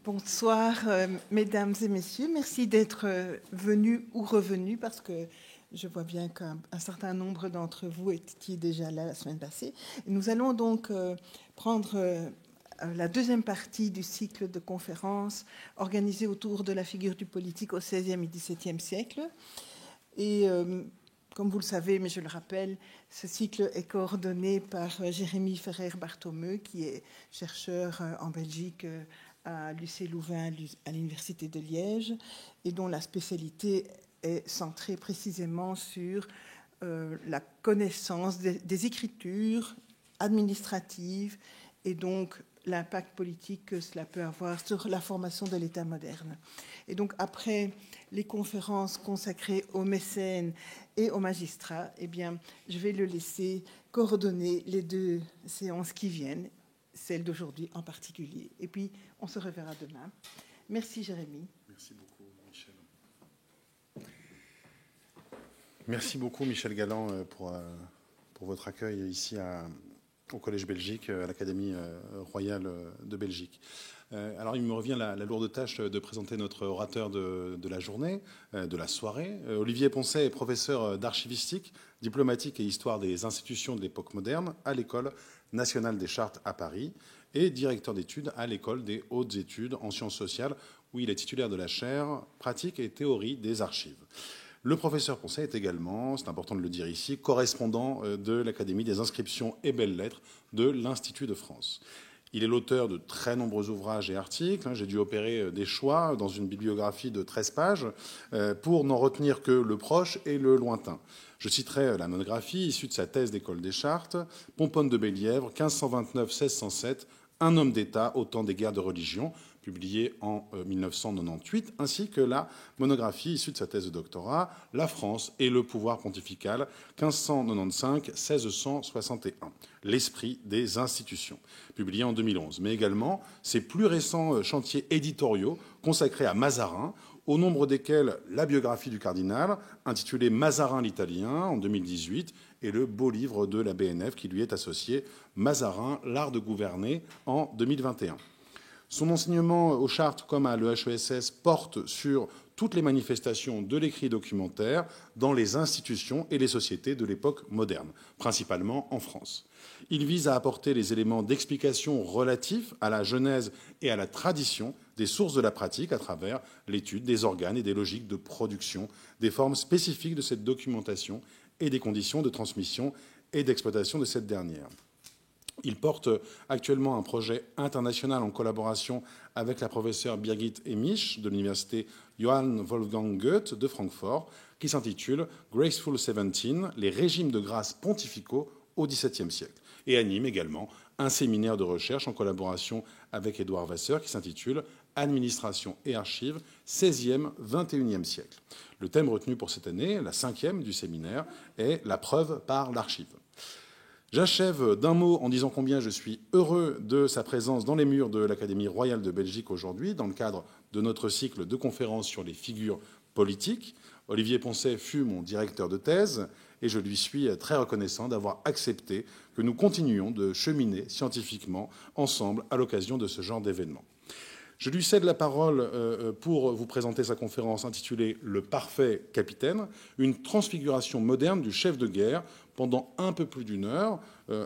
Bonsoir, mesdames et messieurs. Merci d'être venus ou revenus parce que je vois bien qu'un certain nombre d'entre vous étiez déjà là la semaine passée. Et nous allons donc prendre la deuxième partie du cycle de conférences organisé autour de la figure du politique au XVIe et XVIIe siècle. Et comme vous le savez, mais je le rappelle, ce cycle est coordonné par Jérémy Ferrer-Barthomeu, qui est chercheur en Belgique à l'UC Louvain, à l'Université de Liège, et dont la spécialité est centrée précisément sur la connaissance des écritures administratives et donc l'impact politique que cela peut avoir sur la formation de l'État moderne. Et donc, après les conférences consacrées aux mécènes et aux magistrats, eh bien, je vais le laisser coordonner les deux séances qui viennent, celle d'aujourd'hui en particulier. Et puis, on se reverra demain. Merci, Jérémy. Merci beaucoup, Michel. Merci beaucoup, Michel Galland, pour votre accueil ici au Collège Belgique, à l'Académie royale de Belgique. Alors, il me revient la lourde tâche de présenter notre orateur de la journée, de la soirée. Olivier Poncet est professeur d'archivistique, diplomatique et histoire des institutions de l'époque moderne à l'École nationale des chartes à Paris et directeur d'études à l'École des hautes études en sciences sociales, où il est titulaire de la chaire pratique et théorie des archives. Le professeur Poncet est également, c'est important de le dire ici, correspondant de l'Académie des inscriptions et belles-lettres de l'Institut de France. Il est l'auteur de très nombreux ouvrages et articles. J'ai dû opérer des choix dans une bibliographie de 13 pages pour n'en retenir que le proche et le lointain. Je citerai la monographie issue de sa thèse d'école des chartes, Pomponne de Bellièvre, 1529-1607, un homme d'État au temps des guerres de religion, publiée en 1998, ainsi que la monographie issue de sa thèse de doctorat, La France et le pouvoir pontifical, 1595-1661, l'esprit des institutions, publiée en 2011, mais également ses plus récents chantiers éditoriaux consacrés à Mazarin, au nombre desquels la biographie du cardinal, intitulée Mazarin l'Italien, en 2018, et le beau livre de la BNF qui lui est associé, Mazarin, l'art de gouverner, en 2021. Son enseignement aux chartes comme à l'EHESS porte sur toutes les manifestations de l'écrit documentaire dans les institutions et les sociétés de l'époque moderne, principalement en France. Il vise à apporter les éléments d'explication relatifs à la genèse et à la tradition des sources de la pratique à travers l'étude des organes et des logiques de production, des formes spécifiques de cette documentation et des conditions de transmission et d'exploitation de cette dernière. Il porte actuellement un projet international en collaboration avec la professeure Birgit Emich de l'université Johann Wolfgang Goethe de Francfort, qui s'intitule Graceful 17, les régimes de grâce pontificaux au XVIIe siècle, et anime également un séminaire de recherche en collaboration avec Édouard Vasseur qui s'intitule Administration et archives, 16e, 21e siècle. Le thème retenu pour cette année, la 5e du séminaire, est la preuve par l'archive. J'achève d'un mot en disant combien je suis heureux de sa présence dans les murs de l'Académie royale de Belgique aujourd'hui, dans le cadre de notre cycle de conférences sur les figures politiques. Olivier Poncet fut mon directeur de thèse et je lui suis très reconnaissant d'avoir accepté que nous continuions de cheminer scientifiquement ensemble à l'occasion de ce genre d'événement. Je lui cède la parole pour vous présenter sa conférence intitulée « Le parfait capitaine », une transfiguration moderne du chef de guerre pendant un peu plus d'une heure,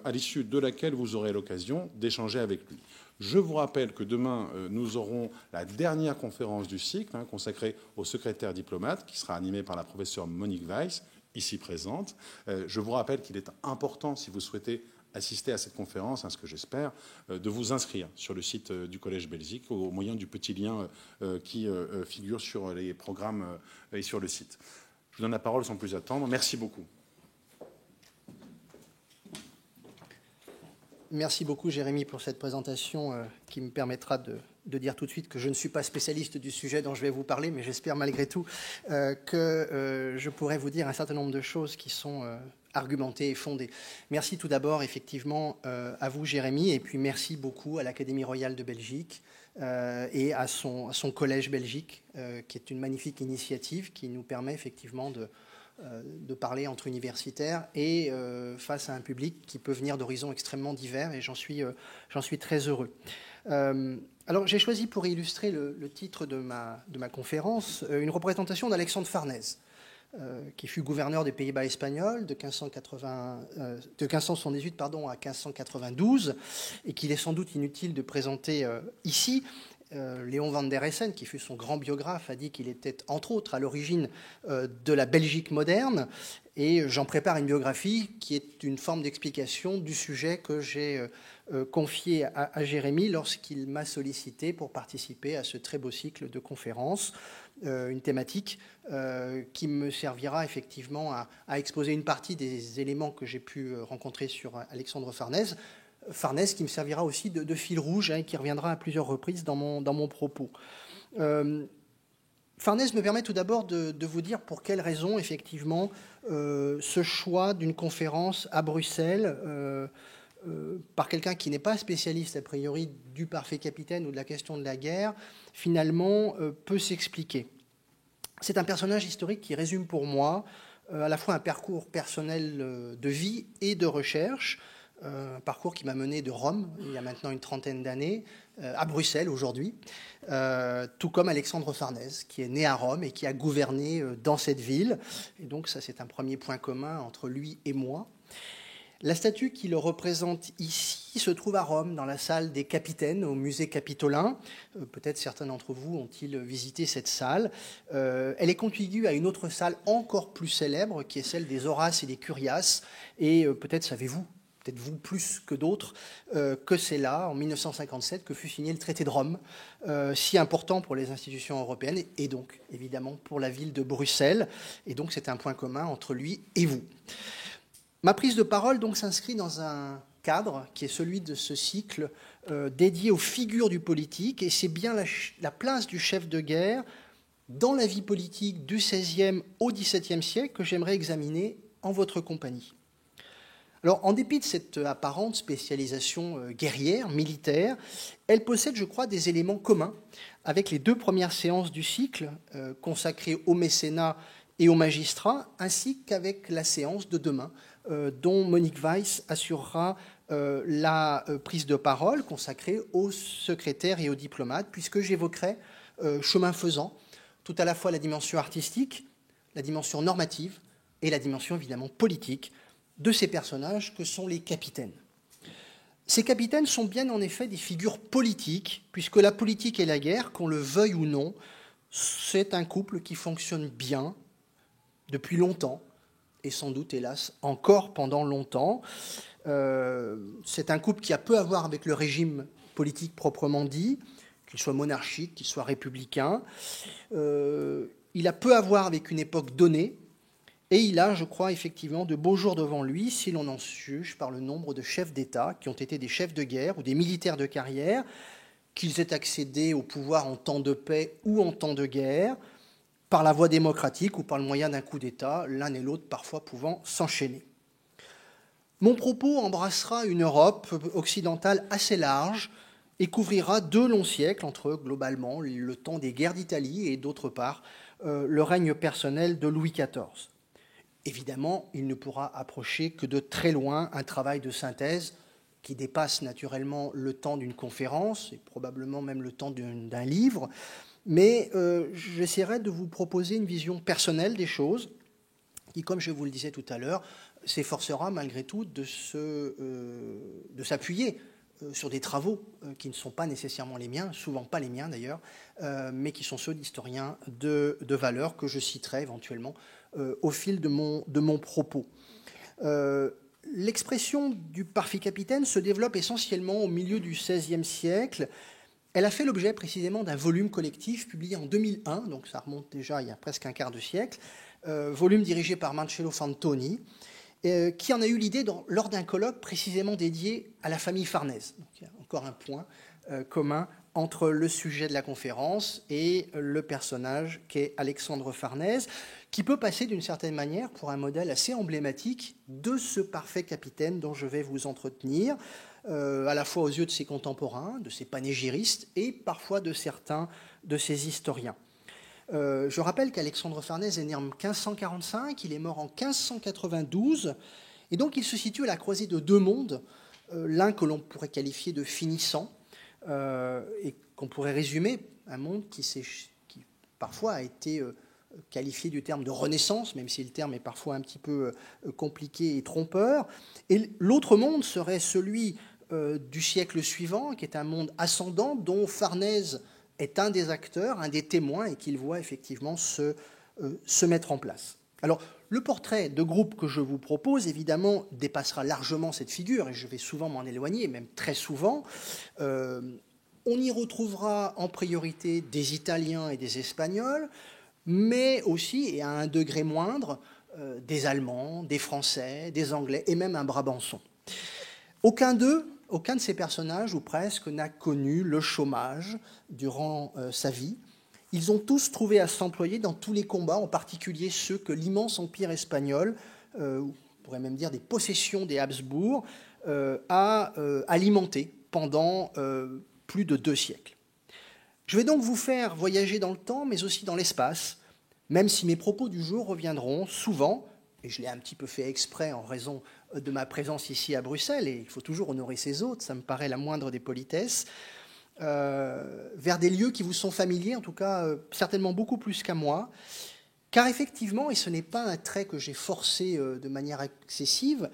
à l'issue de laquelle vous aurez l'occasion d'échanger avec lui. Je vous rappelle que demain, nous aurons la dernière conférence du cycle consacrée au secrétaire diplomate, qui sera animée par la professeure Monique Weiss, ici présente. Je vous rappelle qu'il est important, si vous souhaitez assister à cette conférence, ce que j'espère, de vous inscrire sur le site du Collège Belgique au moyen du petit lien qui figure sur les programmes et sur le site. Je vous donne la parole sans plus attendre. Merci beaucoup. Merci beaucoup, Jérémy, pour cette présentation qui me permettra de dire tout de suite que je ne suis pas spécialiste du sujet dont je vais vous parler, mais j'espère malgré tout que je pourrai vous dire un certain nombre de choses qui sont argumentées et fondées. Merci tout d'abord, effectivement, à vous, Jérémy, et puis merci beaucoup à l'Académie royale de Belgique et à son collège Belgique, qui est une magnifique initiative qui nous permet effectivement de parler entre universitaires et face à un public qui peut venir d'horizons extrêmement divers, et j'en suis très heureux. Alors, j'ai choisi pour illustrer le titre de ma conférence une représentation d'Alexandre Farnèse, qui fut gouverneur des Pays-Bas espagnols de 1578 à 1592, et qu'il est sans doute inutile de présenter ici. Léon van der Essen, qui fut son grand biographe, a dit qu'il était, entre autres, à l'origine de la Belgique moderne. Et j'en prépare une biographie qui est une forme d'explication du sujet que j'ai confié à Jérémy lorsqu'il m'a sollicité pour participer à ce très beau cycle de conférences. Une thématique qui me servira effectivement à exposer une partie des éléments que j'ai pu rencontrer sur Alexandre Farnèse, qui me servira aussi de fil rouge et qui reviendra à plusieurs reprises dans mon propos. Farnèse me permet tout d'abord de vous dire pour quelles raisons, effectivement, ce choix d'une conférence à Bruxelles par quelqu'un qui n'est pas spécialiste, a priori, du parfait capitaine ou de la question de la guerre, finalement, peut s'expliquer. C'est un personnage historique qui résume pour moi à la fois un parcours personnel de vie et de recherche, un parcours qui m'a mené de Rome, il y a maintenant une trentaine d'années, à Bruxelles aujourd'hui, tout comme Alexandre Farnèse, qui est né à Rome et qui a gouverné dans cette ville. Et donc ça, c'est un premier point commun entre lui et moi. La statue qui le représente ici se trouve à Rome, dans la salle des Capitaines, au musée Capitolin. Peut-être certains d'entre vous ont-ils visité cette salle. Elle est contiguë à une autre salle encore plus célèbre, qui est celle des Horaces et des Curiaces. Et peut-être savez-vous, peut-être vous plus que d'autres, que c'est là, en 1957, que fut signé le traité de Rome, si important pour les institutions européennes et donc, évidemment, pour la ville de Bruxelles. Et donc, c'est un point commun entre lui et vous. Ma prise de parole donc s'inscrit dans un cadre qui est celui de ce cycle dédié aux figures du politique, et c'est bien la place du chef de guerre dans la vie politique du XVIe au XVIIe siècle que j'aimerais examiner en votre compagnie. Alors, en dépit de cette apparente spécialisation guerrière, militaire, elle possède, je crois, des éléments communs avec les deux premières séances du cycle consacrées au mécénat et aux magistrats, ainsi qu'avec la séance de demain, dont Monique Weiss assurera la prise de parole consacrée aux secrétaires et aux diplomates, puisque j'évoquerai, chemin faisant, tout à la fois la dimension artistique, la dimension normative et la dimension évidemment politique de ces personnages que sont les capitaines. Ces capitaines sont bien en effet des figures politiques, puisque la politique et la guerre, qu'on le veuille ou non, c'est un couple qui fonctionne bien depuis longtemps, et sans doute, hélas, encore pendant longtemps. C'est un couple qui a peu à voir avec le régime politique proprement dit, qu'il soit monarchique, qu'il soit républicain. Il a peu à voir avec une époque donnée, et il a, je crois, effectivement, de beaux jours devant lui, si l'on en juge par le nombre de chefs d'État qui ont été des chefs de guerre ou des militaires de carrière, qu'ils aient accédé au pouvoir en temps de paix ou en temps de guerre, par la voie démocratique ou par le moyen d'un coup d'État, l'un et l'autre parfois pouvant s'enchaîner. Mon propos embrassera une Europe occidentale assez large et couvrira 2 longs siècles entre, globalement, le temps des guerres d'Italie et, d'autre part, le règne personnel de Louis XIV. Évidemment, il ne pourra approcher que de très loin un travail de synthèse qui dépasse naturellement le temps d'une conférence et probablement même le temps d'un livre, mais j'essaierai de vous proposer une vision personnelle des choses qui, comme je vous le disais tout à l'heure, s'efforcera malgré tout de s'appuyer sur des travaux qui ne sont pas nécessairement les miens, souvent pas les miens d'ailleurs, mais qui sont ceux d'historiens de valeur que je citerai éventuellement au fil de mon propos. L'expression du parfait capitaine se développe essentiellement au milieu du XVIe siècle. Elle a fait l'objet précisément d'un volume collectif publié en 2001, donc ça remonte déjà il y a presque un quart de siècle, volume dirigé par Marcello Fantoni, qui en a eu l'idée lors d'un colloque précisément dédié à la famille Farnèse. Donc, il y a encore un point commun entre le sujet de la conférence et le personnage qu'est Alexandre Farnèse, qui peut passer d'une certaine manière pour un modèle assez emblématique de ce parfait capitaine dont je vais vous entretenir, à la fois aux yeux de ses contemporains, de ses panégyristes et parfois de certains de ses historiens. Je rappelle qu'Alexandre Farnèse est né en 1545, il est mort en 1592, et donc il se situe à la croisée de 2 mondes, l'un que l'on pourrait qualifier de finissant, et qu'on pourrait résumer, un monde qui parfois a été qualifié du terme de renaissance, même si le terme est parfois un petit peu compliqué et trompeur. Et l'autre monde serait celui du siècle suivant, qui est un monde ascendant, dont Farnèse est un des acteurs, un des témoins, et qu'il voit effectivement se mettre en place. Alors, le portrait de groupe que je vous propose, évidemment, dépassera largement cette figure, et je vais souvent m'en éloigner, même très souvent. On y retrouvera en priorité des Italiens et des Espagnols, mais aussi, et à un degré moindre, des Allemands, des Français, des Anglais, et même un Brabançon. Aucun de ces personnages, ou presque, n'a connu le chômage durant sa vie. Ils ont tous trouvé à s'employer dans tous les combats, en particulier ceux que l'immense empire espagnol, on pourrait même dire des possessions des Habsbourg, a alimenté pendant plus de 2 siècles. Je vais donc vous faire voyager dans le temps, mais aussi dans l'espace, même si mes propos du jour reviendront souvent, et je l'ai un petit peu fait exprès en raison de ma présence ici à Bruxelles, et il faut toujours honorer ses hôtes, ça me paraît la moindre des politesses, vers des lieux qui vous sont familiers, en tout cas certainement beaucoup plus qu'à moi, car effectivement, et ce n'est pas un trait que j'ai forcé de manière excessive,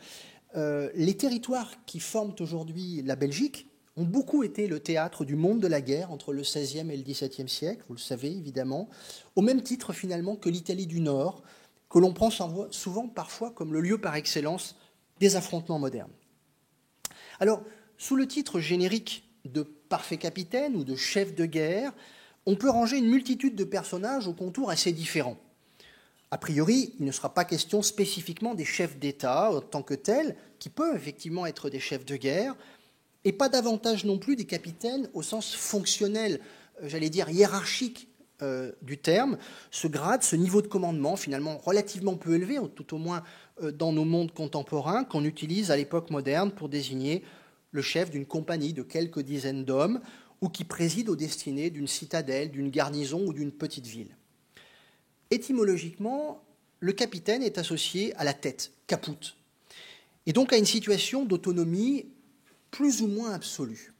les territoires qui forment aujourd'hui la Belgique ont beaucoup été le théâtre du monde de la guerre entre le XVIe et le XVIIe siècle, vous le savez évidemment, au même titre finalement que l'Italie du Nord, que l'on prend souvent parfois comme le lieu par excellence des affrontements modernes. Alors, sous le titre générique de parfait capitaine ou de chef de guerre, on peut ranger une multitude de personnages aux contours assez différents. A priori, il ne sera pas question spécifiquement des chefs d'État en tant que tels, qui peuvent effectivement être des chefs de guerre, et pas davantage non plus des capitaines au sens fonctionnel, j'allais dire hiérarchique du terme, ce grade, ce niveau de commandement finalement relativement peu élevé, tout au moins dans nos mondes contemporains, qu'on utilise à l'époque moderne pour désigner le chef d'une compagnie de quelques dizaines d'hommes ou qui préside aux destinées d'une citadelle, d'une garnison ou d'une petite ville. Étymologiquement, le capitaine est associé à la tête, caput, et donc à une situation d'autonomie plus ou moins absolue.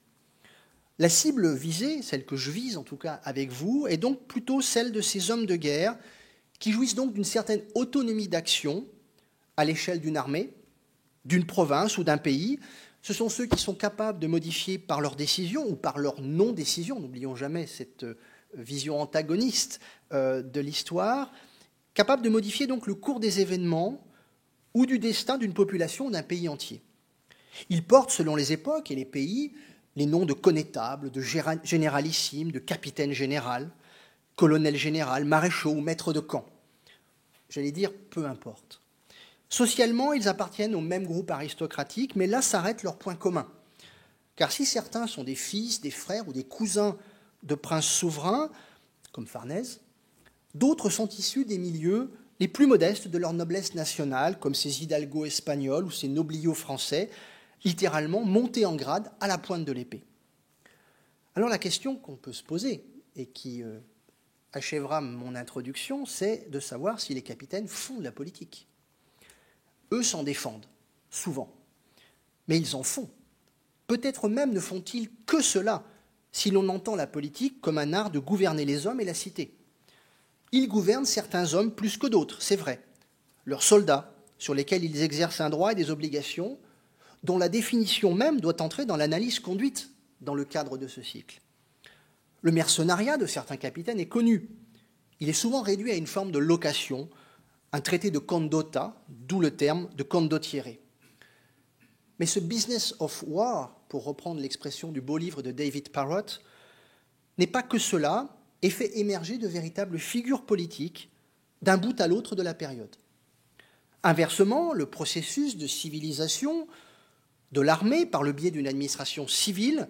La cible visée, celle que je vise en tout cas avec vous, est donc plutôt celle de ces hommes de guerre qui jouissent donc d'une certaine autonomie d'action à l'échelle d'une armée, d'une province ou d'un pays. Ce sont ceux qui sont capables de modifier par leurs décisions ou par leur non-décision, n'oublions jamais cette vision antagoniste de l'histoire, capables de modifier donc le cours des événements ou du destin d'une population ou d'un pays entier. Ils portent, selon les époques et les pays, les noms de connétables, de généralissimes, de capitaine général, colonel général, maréchaux ou maître de camp. J'allais dire, peu importe. Socialement, ils appartiennent au même groupe aristocratique, mais là s'arrête leur point commun. Car si certains sont des fils, des frères ou des cousins de princes souverains, comme Farnèse, d'autres sont issus des milieux les plus modestes de leur noblesse nationale, comme ces hidalgos espagnols ou ces nobliaux français, littéralement montés en grade à la pointe de l'épée. Alors la question qu'on peut se poser, et qui achèvera mon introduction, c'est de savoir si les capitaines font de la politique. Eux s'en défendent, souvent, mais ils en font. Peut-être même ne font-ils que cela, si l'on entend la politique comme un art de gouverner les hommes et la cité. Ils gouvernent certains hommes plus que d'autres, c'est vrai. Leurs soldats, sur lesquels ils exercent un droit et des obligations, dont la définition même doit entrer dans l'analyse conduite dans le cadre de ce cycle. Le mercenariat de certains capitaines est connu. Il est souvent réduit à une forme de location, un traité de condotta, d'où le terme de condottiere. Mais ce business of war, pour reprendre l'expression du beau livre de David Parrott, n'est pas que cela et fait émerger de véritables figures politiques d'un bout à l'autre de la période. Inversement, le processus de civilisation de l'armée par le biais d'une administration civile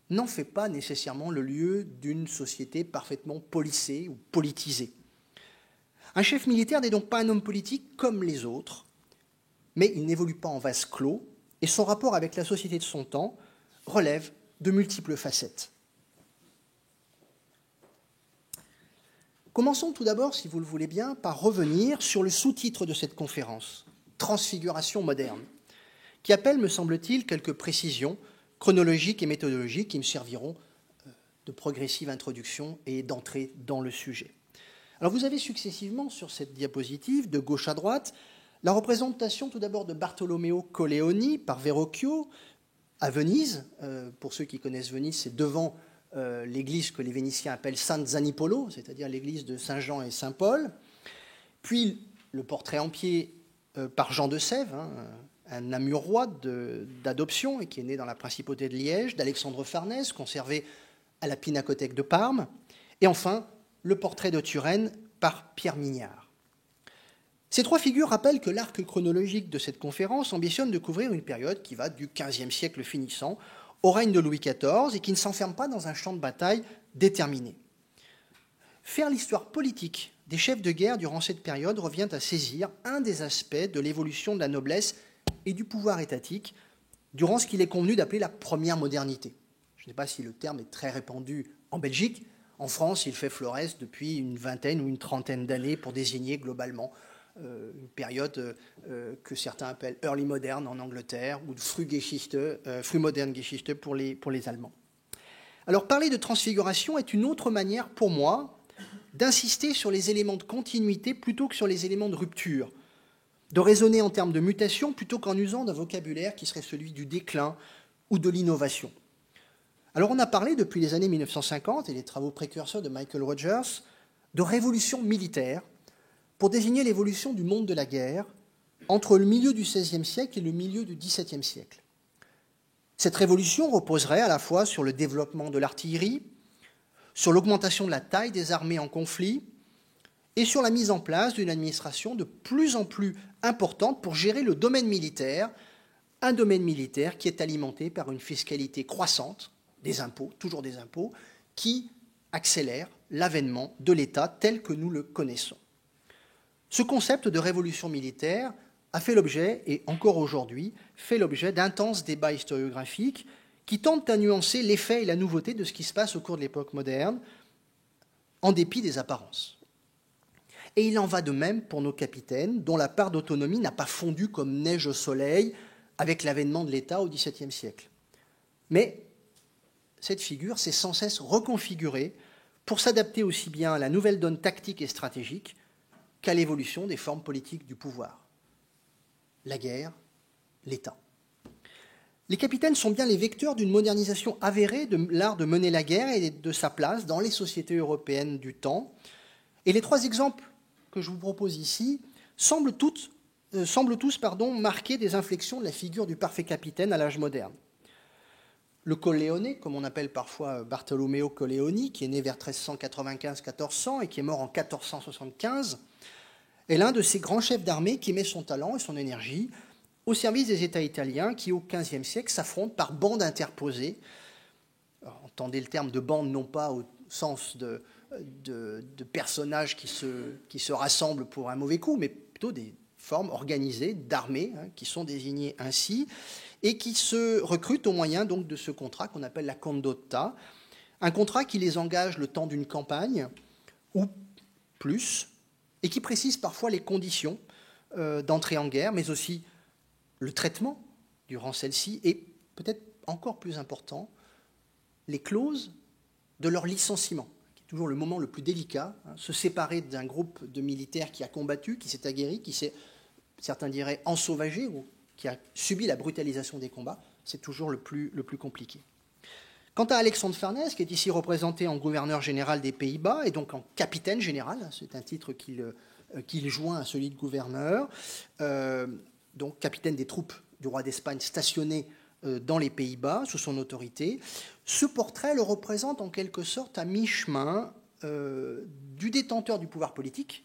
n'en fait pas nécessairement le lieu d'une société parfaitement policée ou politisée. Un chef militaire n'est donc pas un homme politique comme les autres, mais il n'évolue pas en vase clos, et son rapport avec la société de son temps relève de multiples facettes. Commençons tout d'abord, si vous le voulez bien, par revenir sur le sous-titre de cette conférence, « Transfiguration moderne », qui appelle, me semble-t-il, quelques précisions chronologiques et méthodologiques qui me serviront de progressive introduction et d'entrée dans le sujet. Alors vous avez successivement sur cette diapositive, de gauche à droite, la représentation tout d'abord de Bartolomeo Colleoni par Verrocchio à Venise. Pour ceux qui connaissent Venise, c'est devant l'église que les Vénitiens appellent San Zanipolo, c'est-à-dire l'église de Saint-Jean et Saint-Paul. Puis le portrait en pied par Jean de Sèvres, un Namurois d'adoption et qui est né dans la principauté de Liège, d'Alexandre Farnèse, conservé à la Pinacothèque de Parme. Et enfin, le portrait de Turenne par Pierre Mignard. Ces trois figures rappellent que l'arc chronologique de cette conférence ambitionne de couvrir une période qui va du XVe siècle finissant au règne de Louis XIV et qui ne s'enferme pas dans un champ de bataille déterminé. Faire l'histoire politique des chefs de guerre durant cette période revient à saisir un des aspects de l'évolution de la noblesse et du pouvoir étatique durant ce qu'il est convenu d'appeler la première modernité. Je ne sais pas si le terme est très répandu en Belgique. En France, il fait florès depuis une vingtaine ou une trentaine d'années pour désigner globalement une période que certains appellent early modern en Angleterre ou frühmoderne Geschichte pour les Allemands. Alors parler de transfiguration est une autre manière pour moi d'insister sur les éléments de continuité plutôt que sur les éléments de rupture, de raisonner en termes de mutation plutôt qu'en usant d'un vocabulaire qui serait celui du déclin ou de l'innovation. Alors on a parlé depuis les années 1950 et les travaux précurseurs de Michael Rogers de révolution militaire pour désigner l'évolution du monde de la guerre entre le milieu du XVIe siècle et le milieu du XVIIe siècle. Cette révolution reposerait à la fois sur le développement de l'artillerie, sur l'augmentation de la taille des armées en conflit et sur la mise en place d'une administration de plus en plus importante pour gérer le domaine militaire, un domaine militaire qui est alimenté par une fiscalité croissante, des impôts, toujours des impôts, qui accélère l'avènement de l'État tel que nous le connaissons. Ce concept de révolution militaire a fait l'objet, et encore aujourd'hui, fait l'objet d'intenses débats historiographiques qui tentent à nuancer l'effet et la nouveauté de ce qui se passe au cours de l'époque moderne, en dépit des apparences. Et il en va de même pour nos capitaines, dont la part d'autonomie n'a pas fondu comme neige au soleil avec l'avènement de l'État au XVIIe siècle. Mais cette figure s'est sans cesse reconfigurée pour s'adapter aussi bien à la nouvelle donne tactique et stratégique qu'à l'évolution des formes politiques du pouvoir. La guerre, l'État. Les capitaines sont bien les vecteurs d'une modernisation avérée de l'art de mener la guerre et de sa place dans les sociétés européennes du temps. Et les trois exemples que je vous propose ici semblent tous marquer des inflexions de la figure du parfait capitaine à l'âge moderne. Le Colleone, comme on appelle parfois Bartolomeo Colleoni, qui est né vers 1395-1400 et qui est mort en 1475, est l'un de ces grands chefs d'armée qui met son talent et son énergie au service des États italiens qui, au XVe siècle, s'affrontent par bandes interposées. Alors, entendez le terme de bande non pas au sens de personnages qui se rassemblent pour un mauvais coup, mais plutôt des formes organisées d'armées qui sont désignées ainsi et qui se recrutent au moyen donc de ce contrat qu'on appelle la condotta, un contrat qui les engage le temps d'une campagne ou plus et qui précise parfois les conditions d'entrée en guerre, mais aussi le traitement durant celle-ci et, peut-être encore plus important, les clauses de leur licenciement, qui est toujours le moment le plus délicat, se séparer d'un groupe de militaires qui a combattu, qui s'est aguerri, qui s'est, certains diraient, ensauvagé ou qui a subi la brutalisation des combats, c'est toujours le plus compliqué. Quant à Alexandre Farnèse, qui est ici représenté en gouverneur général des Pays-Bas et donc en capitaine général, c'est un titre qu'il joint à celui de gouverneur, donc capitaine des troupes du roi d'Espagne stationnées dans les Pays-Bas sous son autorité, ce portrait le représente en quelque sorte à mi-chemin du détenteur du pouvoir politique,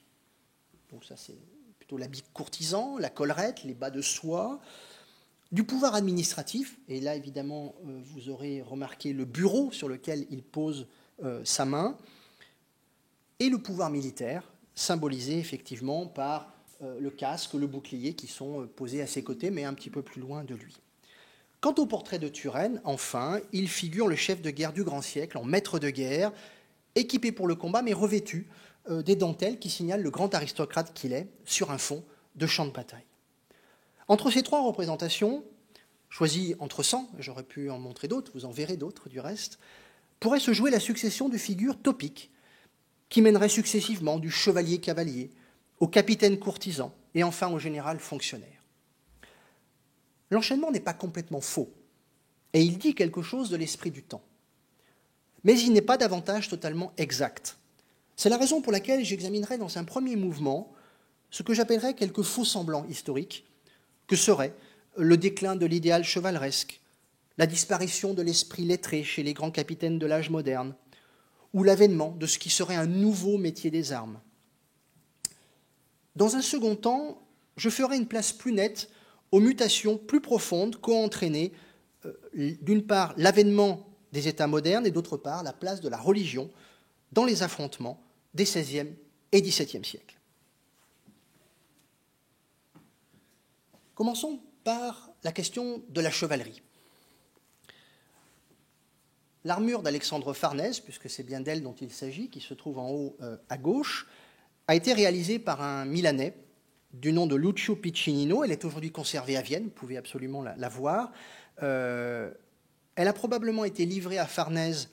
donc ça c'est plutôt l'habit courtisan, la collerette, les bas de soie, du pouvoir administratif, et là évidemment vous aurez remarqué le bureau sur lequel il pose sa main, et le pouvoir militaire, symbolisé effectivement par le casque, le bouclier qui sont posés à ses côtés, mais un petit peu plus loin de lui. Quant au portrait de Turenne, enfin, il figure le chef de guerre du grand siècle en maître de guerre, équipé pour le combat, mais revêtu des dentelles qui signalent le grand aristocrate qu'il est sur un fond de champ de bataille. Entre ces trois représentations, choisies entre 100, j'aurais pu en montrer d'autres, vous en verrez d'autres du reste, pourrait se jouer la succession de figures topiques qui mèneraient successivement du chevalier-cavalier au capitaine courtisan et enfin au général fonctionnaire. L'enchaînement n'est pas complètement faux, et il dit quelque chose de l'esprit du temps. Mais il n'est pas davantage totalement exact. C'est la raison pour laquelle j'examinerai dans un premier mouvement ce que j'appellerais quelques faux semblants historiques, que seraient le déclin de l'idéal chevaleresque, la disparition de l'esprit lettré chez les grands capitaines de l'âge moderne, ou l'avènement de ce qui serait un nouveau métier des armes. Dans un second temps, je ferai une place plus nette aux mutations plus profondes qu'ont entraîné, d'une part, l'avènement des États modernes et d'autre part, la place de la religion dans les affrontements des XVIe et XVIIe siècles. Commençons par la question de la chevalerie. L'armure d'Alexandre Farnèse, puisque c'est bien d'elle dont il s'agit, qui se trouve en haut à gauche, a été réalisée par un Milanais du nom de Lucio Piccinino. Elle est aujourd'hui conservée à Vienne, vous pouvez absolument la voir. Elle a probablement été livrée à Farnèse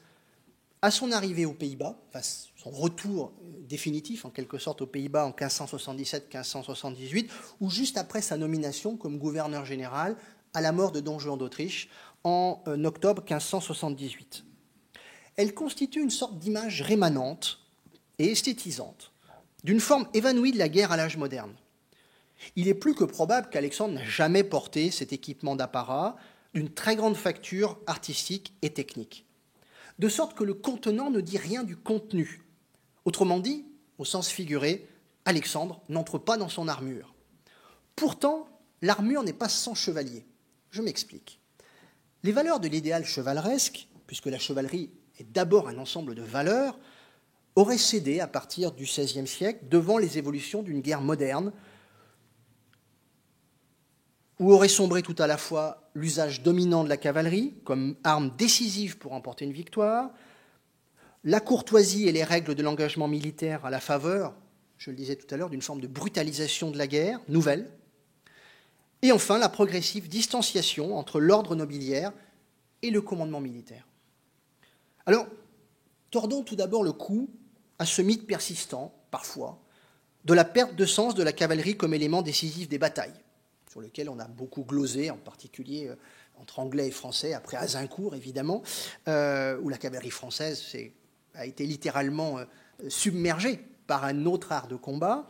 à son arrivée aux Pays-Bas, enfin son retour définitif en quelque sorte aux Pays-Bas en 1577-1578, ou juste après sa nomination comme gouverneur général à la mort de Don Juan d'Autriche en octobre 1578. Elle constitue une sorte d'image rémanente et esthétisante d'une forme évanouie de la guerre à l'âge moderne. Il est plus que probable qu'Alexandre n'a jamais porté cet équipement d'apparat d'une très grande facture artistique et technique, de sorte que le contenant ne dit rien du contenu. Autrement dit, au sens figuré, Alexandre n'entre pas dans son armure. Pourtant, l'armure n'est pas sans chevalier. Je m'explique. Les valeurs de l'idéal chevaleresque, puisque la chevalerie est d'abord un ensemble de valeurs, auraient cédé à partir du XVIe siècle devant les évolutions d'une guerre moderne, où aurait sombré tout à la fois l'usage dominant de la cavalerie comme arme décisive pour remporter une victoire, la courtoisie et les règles de l'engagement militaire à la faveur, je le disais tout à l'heure, d'une forme de brutalisation de la guerre nouvelle, et enfin la progressive distanciation entre l'ordre nobiliaire et le commandement militaire. Alors, tordons tout d'abord le cou à ce mythe persistant, parfois, de la perte de sens de la cavalerie comme élément décisif des batailles, sur lequel on a beaucoup glosé, en particulier entre Anglais et Français, après Azincourt, évidemment, où la cavalerie française a été littéralement submergée par un autre art de combat.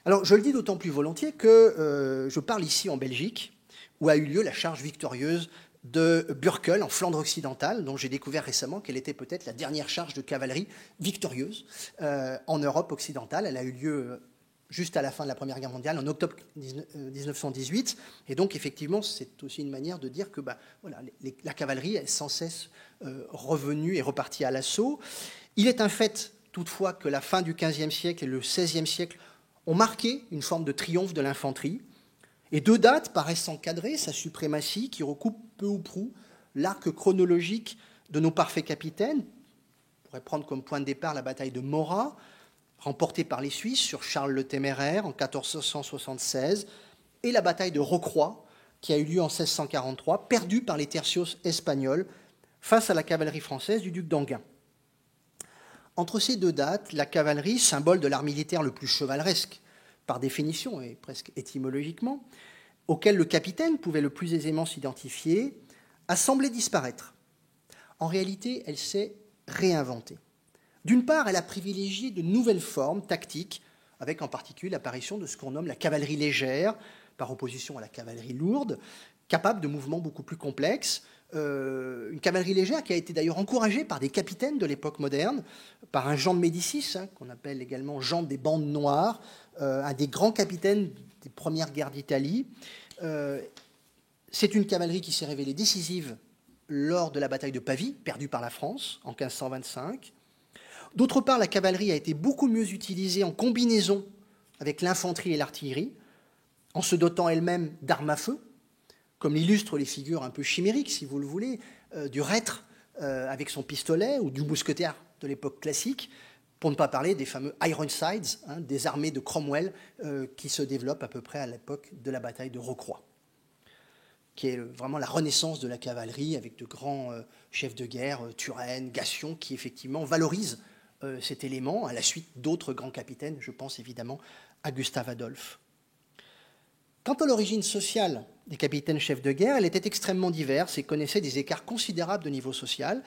Alors, je le dis d'autant plus volontiers que je parle ici en Belgique, où a eu lieu la charge victorieuse de Burkel, en Flandre occidentale, dont j'ai découvert récemment qu'elle était peut-être la dernière charge de cavalerie victorieuse en Europe occidentale. Elle a eu lieu juste à la fin de la Première Guerre mondiale, en octobre 1918. Et donc, effectivement, c'est aussi une manière de dire que voilà, la cavalerie est sans cesse revenue et repartie à l'assaut. Il est un fait, toutefois, que la fin du XVe siècle et le XVIe siècle ont marqué une forme de triomphe de l'infanterie. Et deux dates paraissent encadrer sa suprématie qui recoupe peu ou prou l'arc chronologique de nos parfaits capitaines. On pourrait prendre comme point de départ la bataille de Morat, remportée par les Suisses sur Charles le Téméraire en 1476, et la bataille de Rocroi, qui a eu lieu en 1643, perdue par les tercios espagnols face à la cavalerie française du duc d'Enghien. Entre ces deux dates, la cavalerie, symbole de l'art militaire le plus chevaleresque, par définition et presque étymologiquement, auquel le capitaine pouvait le plus aisément s'identifier, a semblé disparaître. En réalité, elle s'est réinventée. D'une part, elle a privilégié de nouvelles formes tactiques, avec en particulier l'apparition de ce qu'on nomme la cavalerie légère, par opposition à la cavalerie lourde, capable de mouvements beaucoup plus complexes. Une cavalerie légère qui a été d'ailleurs encouragée par des capitaines de l'époque moderne, par un Jean de Médicis, qu'on appelle également Jean des bandes noires, un des grands capitaines des premières guerres d'Italie. C'est une cavalerie qui s'est révélée décisive lors de la bataille de Pavie, perdue par la France en 1525. D'autre part, la cavalerie a été beaucoup mieux utilisée en combinaison avec l'infanterie et l'artillerie, en se dotant elle-même d'armes à feu, comme l'illustrent les figures un peu chimériques, si vous le voulez, du reître avec son pistolet ou du mousquetaire de l'époque classique, pour ne pas parler des fameux Ironsides, des armées de Cromwell qui se développent à peu près à l'époque de la bataille de Rocroi. qui est vraiment la renaissance de la cavalerie, avec de grands chefs de guerre, Turenne, Gassion, qui effectivement valorisent cet élément, à la suite d'autres grands capitaines, je pense évidemment à Gustave Adolphe. Quant à l'origine sociale des capitaines chefs de guerre, elle était extrêmement diverse et connaissait des écarts considérables de niveau social,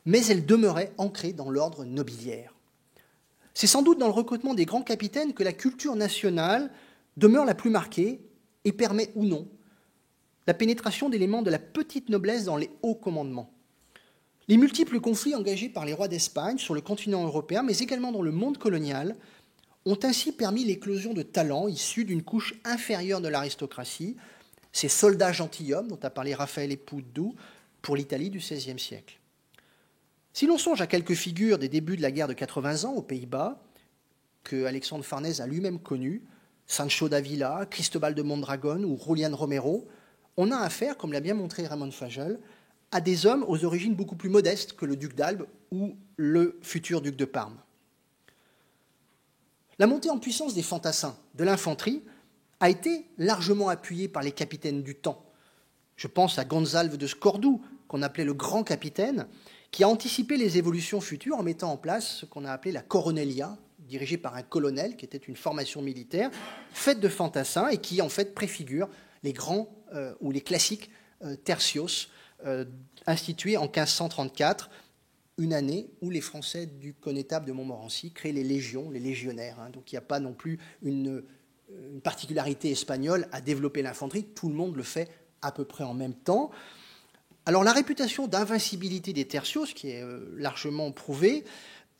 mais elle demeurait ancrée dans l'ordre nobiliaire. C'est sans doute dans le recrutement des grands capitaines que la culture nationale demeure la plus marquée et permet ou non la pénétration d'éléments de la petite noblesse dans les hauts commandements. Les multiples conflits engagés par les rois d'Espagne sur le continent européen, mais également dans le monde colonial, ont ainsi permis l'éclosion de talents issus d'une couche inférieure de l'aristocratie, ces soldats gentilshommes dont a parlé Raphaël Poutou pour l'Italie du XVIe siècle. Si l'on songe à quelques figures des débuts de la guerre de 80 ans aux Pays-Bas, que Alexandre Farnèse a lui-même connues, Sancho d'Avila, Cristobal de Mondragón ou Julián Romero, on a affaire, comme l'a bien montré Raymond Fagel, à des hommes aux origines beaucoup plus modestes que le duc d'Albe ou le futur duc de Parme. La montée en puissance des fantassins de l'infanterie a été largement appuyée par les capitaines du temps. Je pense à Gonzalve de Scordou, qu'on appelait le grand capitaine, qui a anticipé les évolutions futures en mettant en place ce qu'on a appelé la coronelia, dirigée par un colonel, qui était une formation militaire, faite de fantassins et qui, en fait, préfigure les grands ou les classiques tertios institués en 1534, une année où les Français du connétable de Montmorency créent les légions, les légionnaires. Donc il n'y a pas non plus une particularité espagnole à développer l'infanterie, tout le monde le fait à peu près en même temps. Alors la réputation d'invincibilité des tertios, qui est largement prouvée,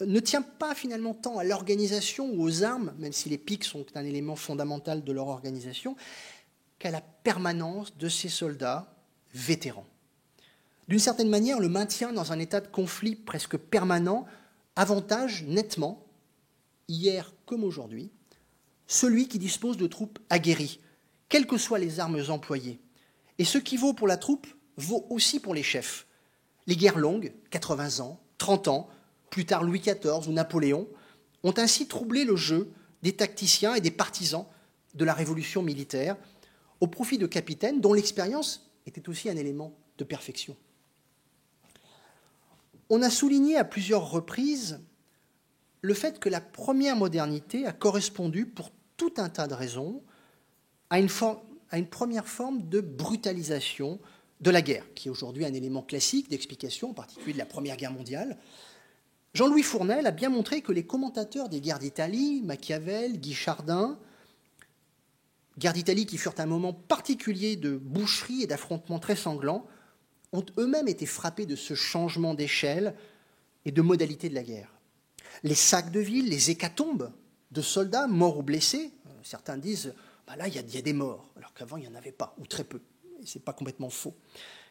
ne tient pas finalement tant à l'organisation ou aux armes, même si les piques sont un élément fondamental de leur organisation, qu'à la permanence de ces soldats vétérans. D'une certaine manière, le maintien dans un état de conflit presque permanent avantage nettement, hier comme aujourd'hui, celui qui dispose de troupes aguerries, quelles que soient les armes employées. Et ce qui vaut pour la troupe vaut aussi pour les chefs. Les guerres longues, 80 ans, 30 ans, plus tard Louis XIV ou Napoléon, ont ainsi troublé le jeu des tacticiens et des partisans de la révolution militaire, au profit de capitaines dont l'expérience était aussi un élément de perfection. On a souligné à plusieurs reprises le fait que la première modernité a correspondu, pour tout un tas de raisons, à une première forme de brutalisation de la guerre, qui est aujourd'hui un élément classique d'explication, en particulier de la Première Guerre mondiale. Jean-Louis Fournel a bien montré que les commentateurs des guerres d'Italie, Machiavel, Guy Chardin, guerres d'Italie qui furent un moment particulier de boucherie et d'affrontements très sanglants, ont eux-mêmes été frappés de ce changement d'échelle et de modalité de la guerre. Les sacs de ville, les hécatombes de soldats morts ou blessés, certains disent là il y a des morts, alors qu'avant il n'y en avait pas, ou très peu. Et ce n'est pas complètement faux.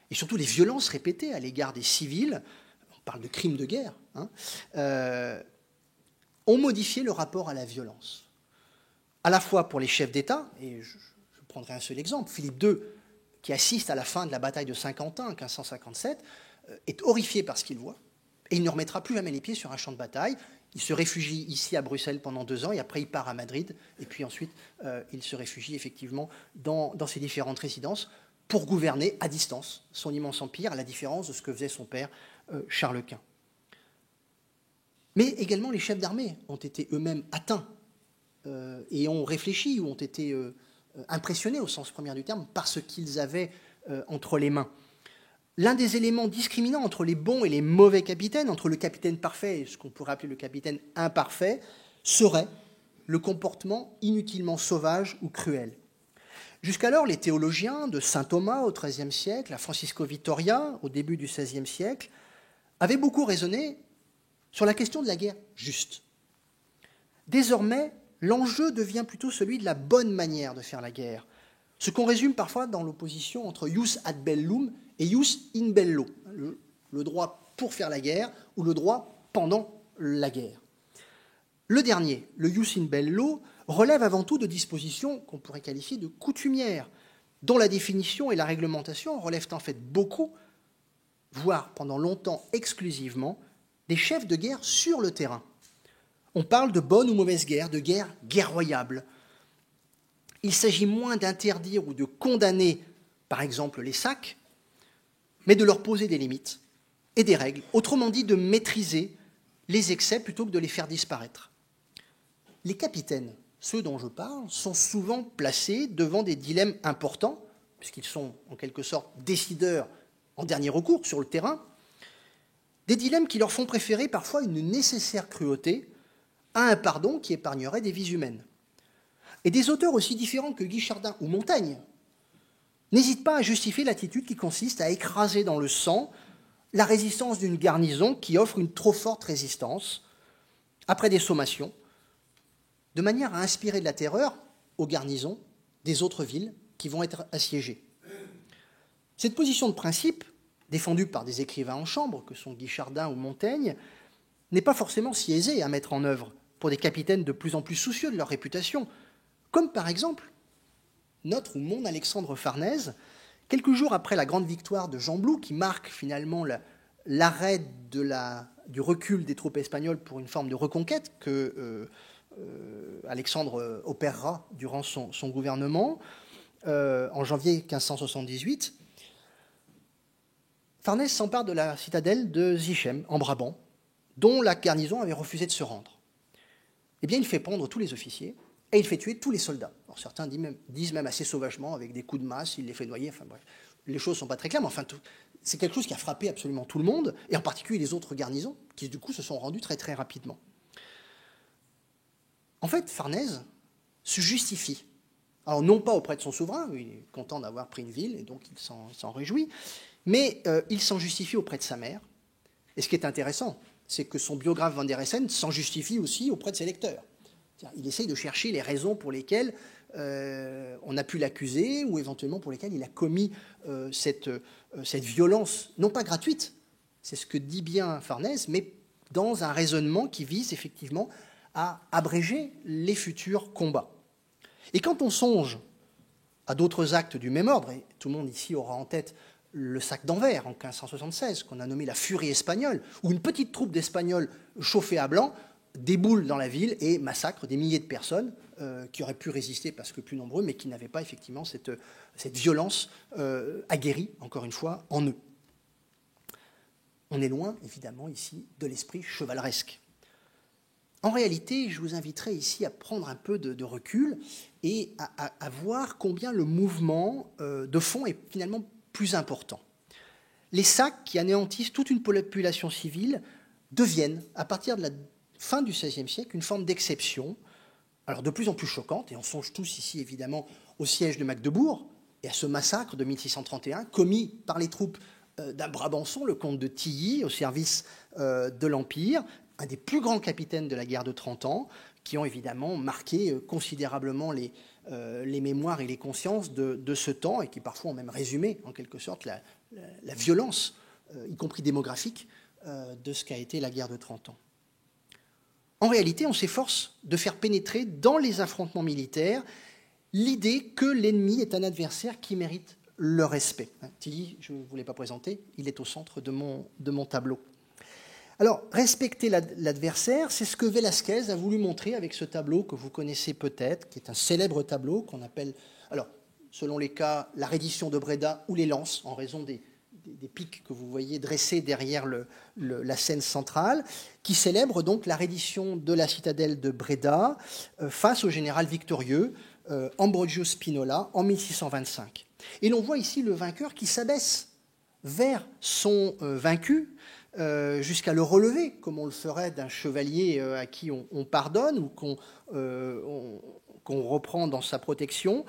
Et surtout les violences répétées à l'égard des civils, on parle de crimes de guerre, ont modifié le rapport à la violence. À la fois pour les chefs d'État, et je prendrai un seul exemple, Philippe II, qui assiste à la fin de la bataille de Saint-Quentin en 1557, est horrifié par ce qu'il voit, et il ne remettra plus jamais les pieds sur un champ de bataille. Il se réfugie ici à Bruxelles pendant 2 ans, et après il part à Madrid, et puis ensuite il se réfugie effectivement dans ses différentes résidences pour gouverner à distance son immense empire, à la différence de ce que faisait son père Charles Quint. Mais également les chefs d'armée ont été eux-mêmes atteints et ont réfléchi ou ont été impressionnés au sens premier du terme par ce qu'ils avaient entre les mains. L'un des éléments discriminants entre les bons et les mauvais capitaines, entre le capitaine parfait et ce qu'on pourrait appeler le capitaine imparfait, serait le comportement inutilement sauvage ou cruel. Jusqu'alors, les théologiens de saint Thomas au XIIIe siècle, à Francisco Vitoria au début du XVIe siècle, avaient beaucoup raisonné sur la question de la guerre juste. Désormais, l'enjeu devient plutôt celui de la bonne manière de faire la guerre, ce qu'on résume parfois dans l'opposition entre ius ad bellum et ius in bello, le droit pour faire la guerre ou le droit pendant la guerre. Le dernier, le ius in bello, relève avant tout de dispositions qu'on pourrait qualifier de coutumières, dont la définition et la réglementation relèvent en fait beaucoup, voire pendant longtemps exclusivement, des chefs de guerre sur le terrain. On parle de bonne ou mauvaise guerre, de guerre guerroyable. Il s'agit moins d'interdire ou de condamner par exemple les sacs, mais de leur poser des limites et des règles, autrement dit de maîtriser les excès plutôt que de les faire disparaître. Les capitaines, ceux dont je parle, sont souvent placés devant des dilemmes importants, puisqu'ils sont en quelque sorte décideurs en dernier recours sur le terrain, des dilemmes qui leur font préférer parfois une nécessaire cruauté à un pardon qui épargnerait des vies humaines. Et des auteurs aussi différents que Guichardin ou Montaigne n'hésitent pas à justifier l'attitude qui consiste à écraser dans le sang la résistance d'une garnison qui offre une trop forte résistance après des sommations, de manière à inspirer de la terreur aux garnisons des autres villes qui vont être assiégées. Cette position de principe, défendue par des écrivains en chambre, que sont Guichardin ou Montaigne, n'est pas forcément si aisée à mettre en œuvre pour des capitaines de plus en plus soucieux de leur réputation, comme par exemple notre ou mon Alexandre Farnèse, quelques jours après la grande victoire de Jean Blou, qui marque finalement l'arrêt du recul des troupes espagnoles pour une forme de reconquête que Alexandre opérera durant son gouvernement, en janvier 1578, Farnèse s'empare de la citadelle de Zichem, en Brabant, dont la garnison avait refusé de se rendre. Eh bien, il fait prendre tous les officiers et il fait tuer tous les soldats. Alors, certains disent même assez sauvagement, avec des coups de masse, il les fait noyer, enfin bref. Les choses ne sont pas très claires, mais enfin, c'est quelque chose qui a frappé absolument tout le monde, et en particulier les autres garnisons, qui du coup se sont rendues très très rapidement. En fait, Farnèse se justifie. Alors, non pas auprès de son souverain, il est content d'avoir pris une ville, et donc il s'en réjouit, mais il s'en justifie auprès de sa mère. Et ce qui est intéressant, c'est que son biographe Van der Essen s'en justifie aussi auprès de ses lecteurs. Il essaye de chercher les raisons pour lesquelles on a pu l'accuser ou éventuellement pour lesquelles il a commis cette violence, non pas gratuite, c'est ce que dit bien Farnèse, mais dans un raisonnement qui vise effectivement à abréger les futurs combats. Et quand on songe à d'autres actes du même ordre, et tout le monde ici aura en tête le sac d'Anvers en 1576, qu'on a nommé la furie espagnole, où une petite troupe d'Espagnols chauffés à blanc déboule dans la ville et massacre des milliers de personnes qui auraient pu résister parce que plus nombreux, mais qui n'avaient pas effectivement cette violence aguerrie, encore une fois, en eux. On est loin, évidemment, ici, de l'esprit chevaleresque. En réalité, je vous inviterai ici à prendre un peu de recul et à voir combien le mouvement de fond est finalement plus important. Les sacs qui anéantissent toute une population civile deviennent, à partir de la fin du XVIe siècle, une forme d'exception, alors de plus en plus choquante, et on songe tous ici évidemment au siège de Magdebourg et à ce massacre de 1631 commis par les troupes d'un Brabançon, le comte de Tilly, au service de l'Empire, un des plus grands capitaines de la guerre de 30 ans, qui ont évidemment marqué considérablement les mémoires et les consciences de ce temps, et qui parfois ont même résumé, en quelque sorte, la violence, y compris démographique, de ce qu'a été la guerre de 30 ans. En réalité, on s'efforce de faire pénétrer dans les affrontements militaires l'idée que l'ennemi est un adversaire qui mérite le respect. Tilly, je ne vous l'ai pas présenté, il est au centre de mon tableau. Alors, respecter l'adversaire, c'est ce que Velázquez a voulu montrer avec ce tableau que vous connaissez peut-être, qui est un célèbre tableau qu'on appelle, alors, selon les cas, la reddition de Breda ou les lances, en raison des pics que vous voyez dressés derrière la scène centrale, qui célèbre donc la reddition de la citadelle de Breda face au général victorieux Ambrogio Spinola en 1625. Et l'on voit ici le vainqueur qui s'abaisse vers son vaincu jusqu'à le relever, comme on le ferait d'un chevalier à qui on pardonne ou qu'on reprend dans sa protection,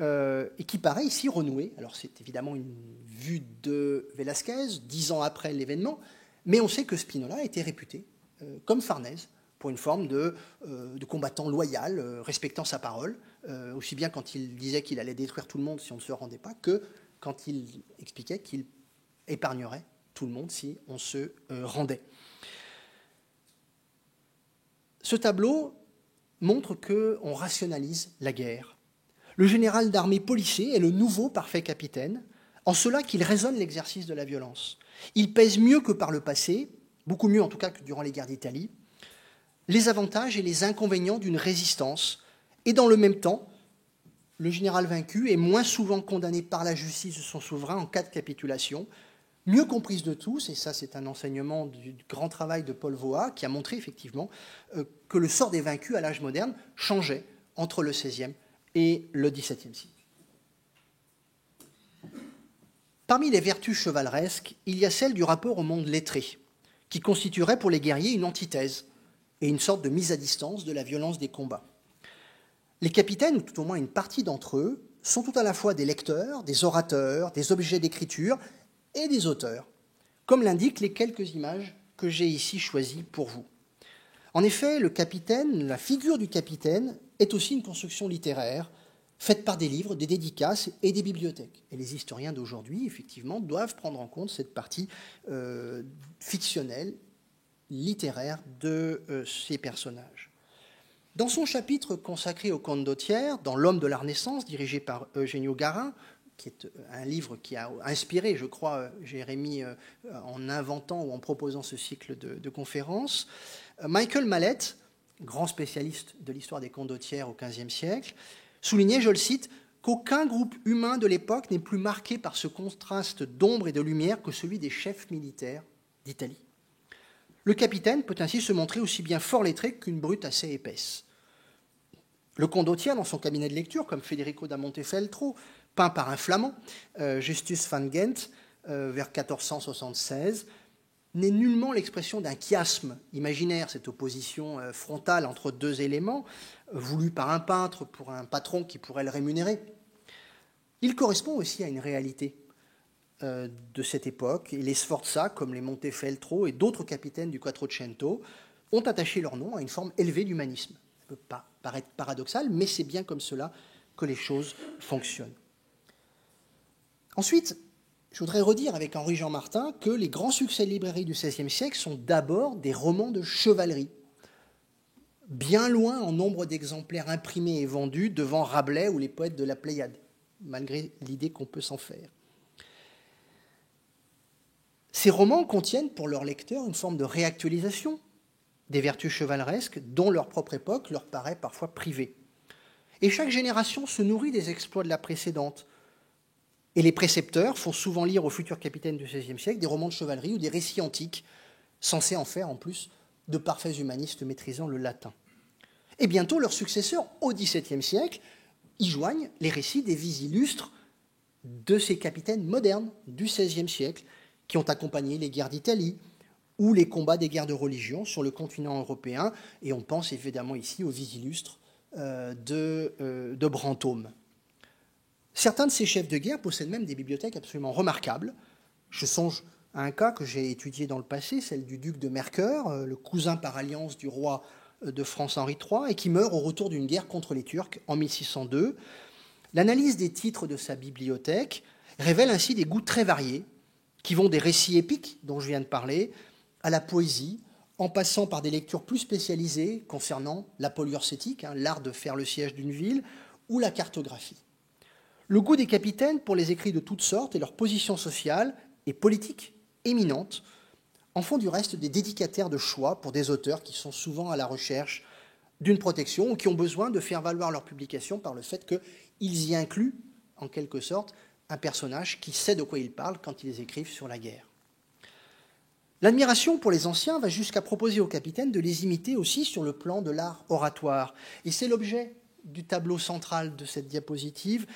et qui paraît ici renoué. Alors c'est évidemment une vue de Velázquez, 10 ans après l'événement, mais on sait que Spinola était réputé, comme Farnèse, pour une forme de combattant loyal, respectant sa parole, aussi bien quand il disait qu'il allait détruire tout le monde si on ne se rendait pas, que quand il expliquait qu'il épargnerait tout le monde si on se rendait. Ce tableau montre qu'on rationalise la guerre. Le général d'armée Policé est le nouveau parfait capitaine, en cela qu'il raisonne l'exercice de la violence. Il pèse mieux que par le passé, beaucoup mieux en tout cas que durant les guerres d'Italie, les avantages et les inconvénients d'une résistance, et dans le même temps, le général vaincu est moins souvent condamné par la justice de son souverain en cas de capitulation, mieux comprise de tous, et ça c'est un enseignement du grand travail de Paul Voat, qui a montré effectivement que le sort des vaincus à l'âge moderne changeait entre le XVIe et le XVIIe siècle. Parmi les vertus chevaleresques, il y a celle du rapport au monde lettré, qui constituerait pour les guerriers une antithèse et une sorte de mise à distance de la violence des combats. Les capitaines, ou tout au moins une partie d'entre eux, sont tout à la fois des lecteurs, des orateurs, des objets d'écriture et des auteurs, comme l'indiquent les quelques images que j'ai ici choisies pour vous. En effet, le capitaine, la figure du capitaine, est aussi une construction littéraire faite par des livres, des dédicaces et des bibliothèques. Et les historiens d'aujourd'hui, effectivement, doivent prendre en compte cette partie fictionnelle, littéraire de ces personnages. Dans son chapitre consacré au condottiere, dans L'homme de la Renaissance, dirigé par Eugenio Garin, qui est un livre qui a inspiré, je crois, Jérémie en inventant ou en proposant ce cycle de conférences, Michael Mallett, grand spécialiste de l'histoire des condottières au XVe siècle, soulignait, je le cite, qu'aucun groupe humain de l'époque n'est plus marqué par ce contraste d'ombre et de lumière que celui des chefs militaires d'Italie. Le capitaine peut ainsi se montrer aussi bien fort lettré qu'une brute assez épaisse. Le condottiere, dans son cabinet de lecture, comme Federico da Montefeltro, peint par un flamand, Justus van Gent, vers 1476, n'est nullement l'expression d'un chiasme imaginaire, cette opposition frontale entre deux éléments, voulue par un peintre pour un patron qui pourrait le rémunérer. Il correspond aussi à une réalité de cette époque, et les Sforza, comme les Montefeltro et d'autres capitaines du Quattrocento, ont attaché leur nom à une forme élevée d'humanisme. Ça ne peut pas paraître paradoxal, mais c'est bien comme cela que les choses fonctionnent. Ensuite, je voudrais redire avec Henri-Jean Martin que les grands succès de librairie du XVIe siècle sont d'abord des romans de chevalerie, bien loin en nombre d'exemplaires imprimés et vendus devant Rabelais ou les poètes de la Pléiade, malgré l'idée qu'on peut s'en faire. Ces romans contiennent pour leurs lecteurs une forme de réactualisation des vertus chevaleresques dont leur propre époque leur paraît parfois privée. Et chaque génération se nourrit des exploits de la précédente. Et les précepteurs font souvent lire aux futurs capitaines du XVIe siècle des romans de chevalerie ou des récits antiques, censés en faire en plus de parfaits humanistes maîtrisant le latin. Et bientôt, leurs successeurs, au XVIIe siècle, y joignent les récits des vies illustres de ces capitaines modernes du XVIe siècle, qui ont accompagné les guerres d'Italie ou les combats des guerres de religion sur le continent européen. Et on pense évidemment ici aux vies illustres de Brantôme. Certains de ces chefs de guerre possèdent même des bibliothèques absolument remarquables. Je songe à un cas que j'ai étudié dans le passé, celle du duc de Mercœur, le cousin par alliance du roi de France Henri III, et qui meurt au retour d'une guerre contre les Turcs en 1602. L'analyse des titres de sa bibliothèque révèle ainsi des goûts très variés, qui vont des récits épiques, dont je viens de parler, à la poésie, en passant par des lectures plus spécialisées concernant la poliorcétique, l'art de faire le siège d'une ville, ou la cartographie. Le goût des capitaines pour les écrits de toutes sortes et leur position sociale et politique éminente en font du reste des dédicataires de choix pour des auteurs qui sont souvent à la recherche d'une protection ou qui ont besoin de faire valoir leur publication par le fait qu'ils y incluent, en quelque sorte, un personnage qui sait de quoi il parle quand ils écrivent sur la guerre. L'admiration pour les anciens va jusqu'à proposer aux capitaines de les imiter aussi sur le plan de l'art oratoire. Et c'est l'objet du tableau central de cette diapositive,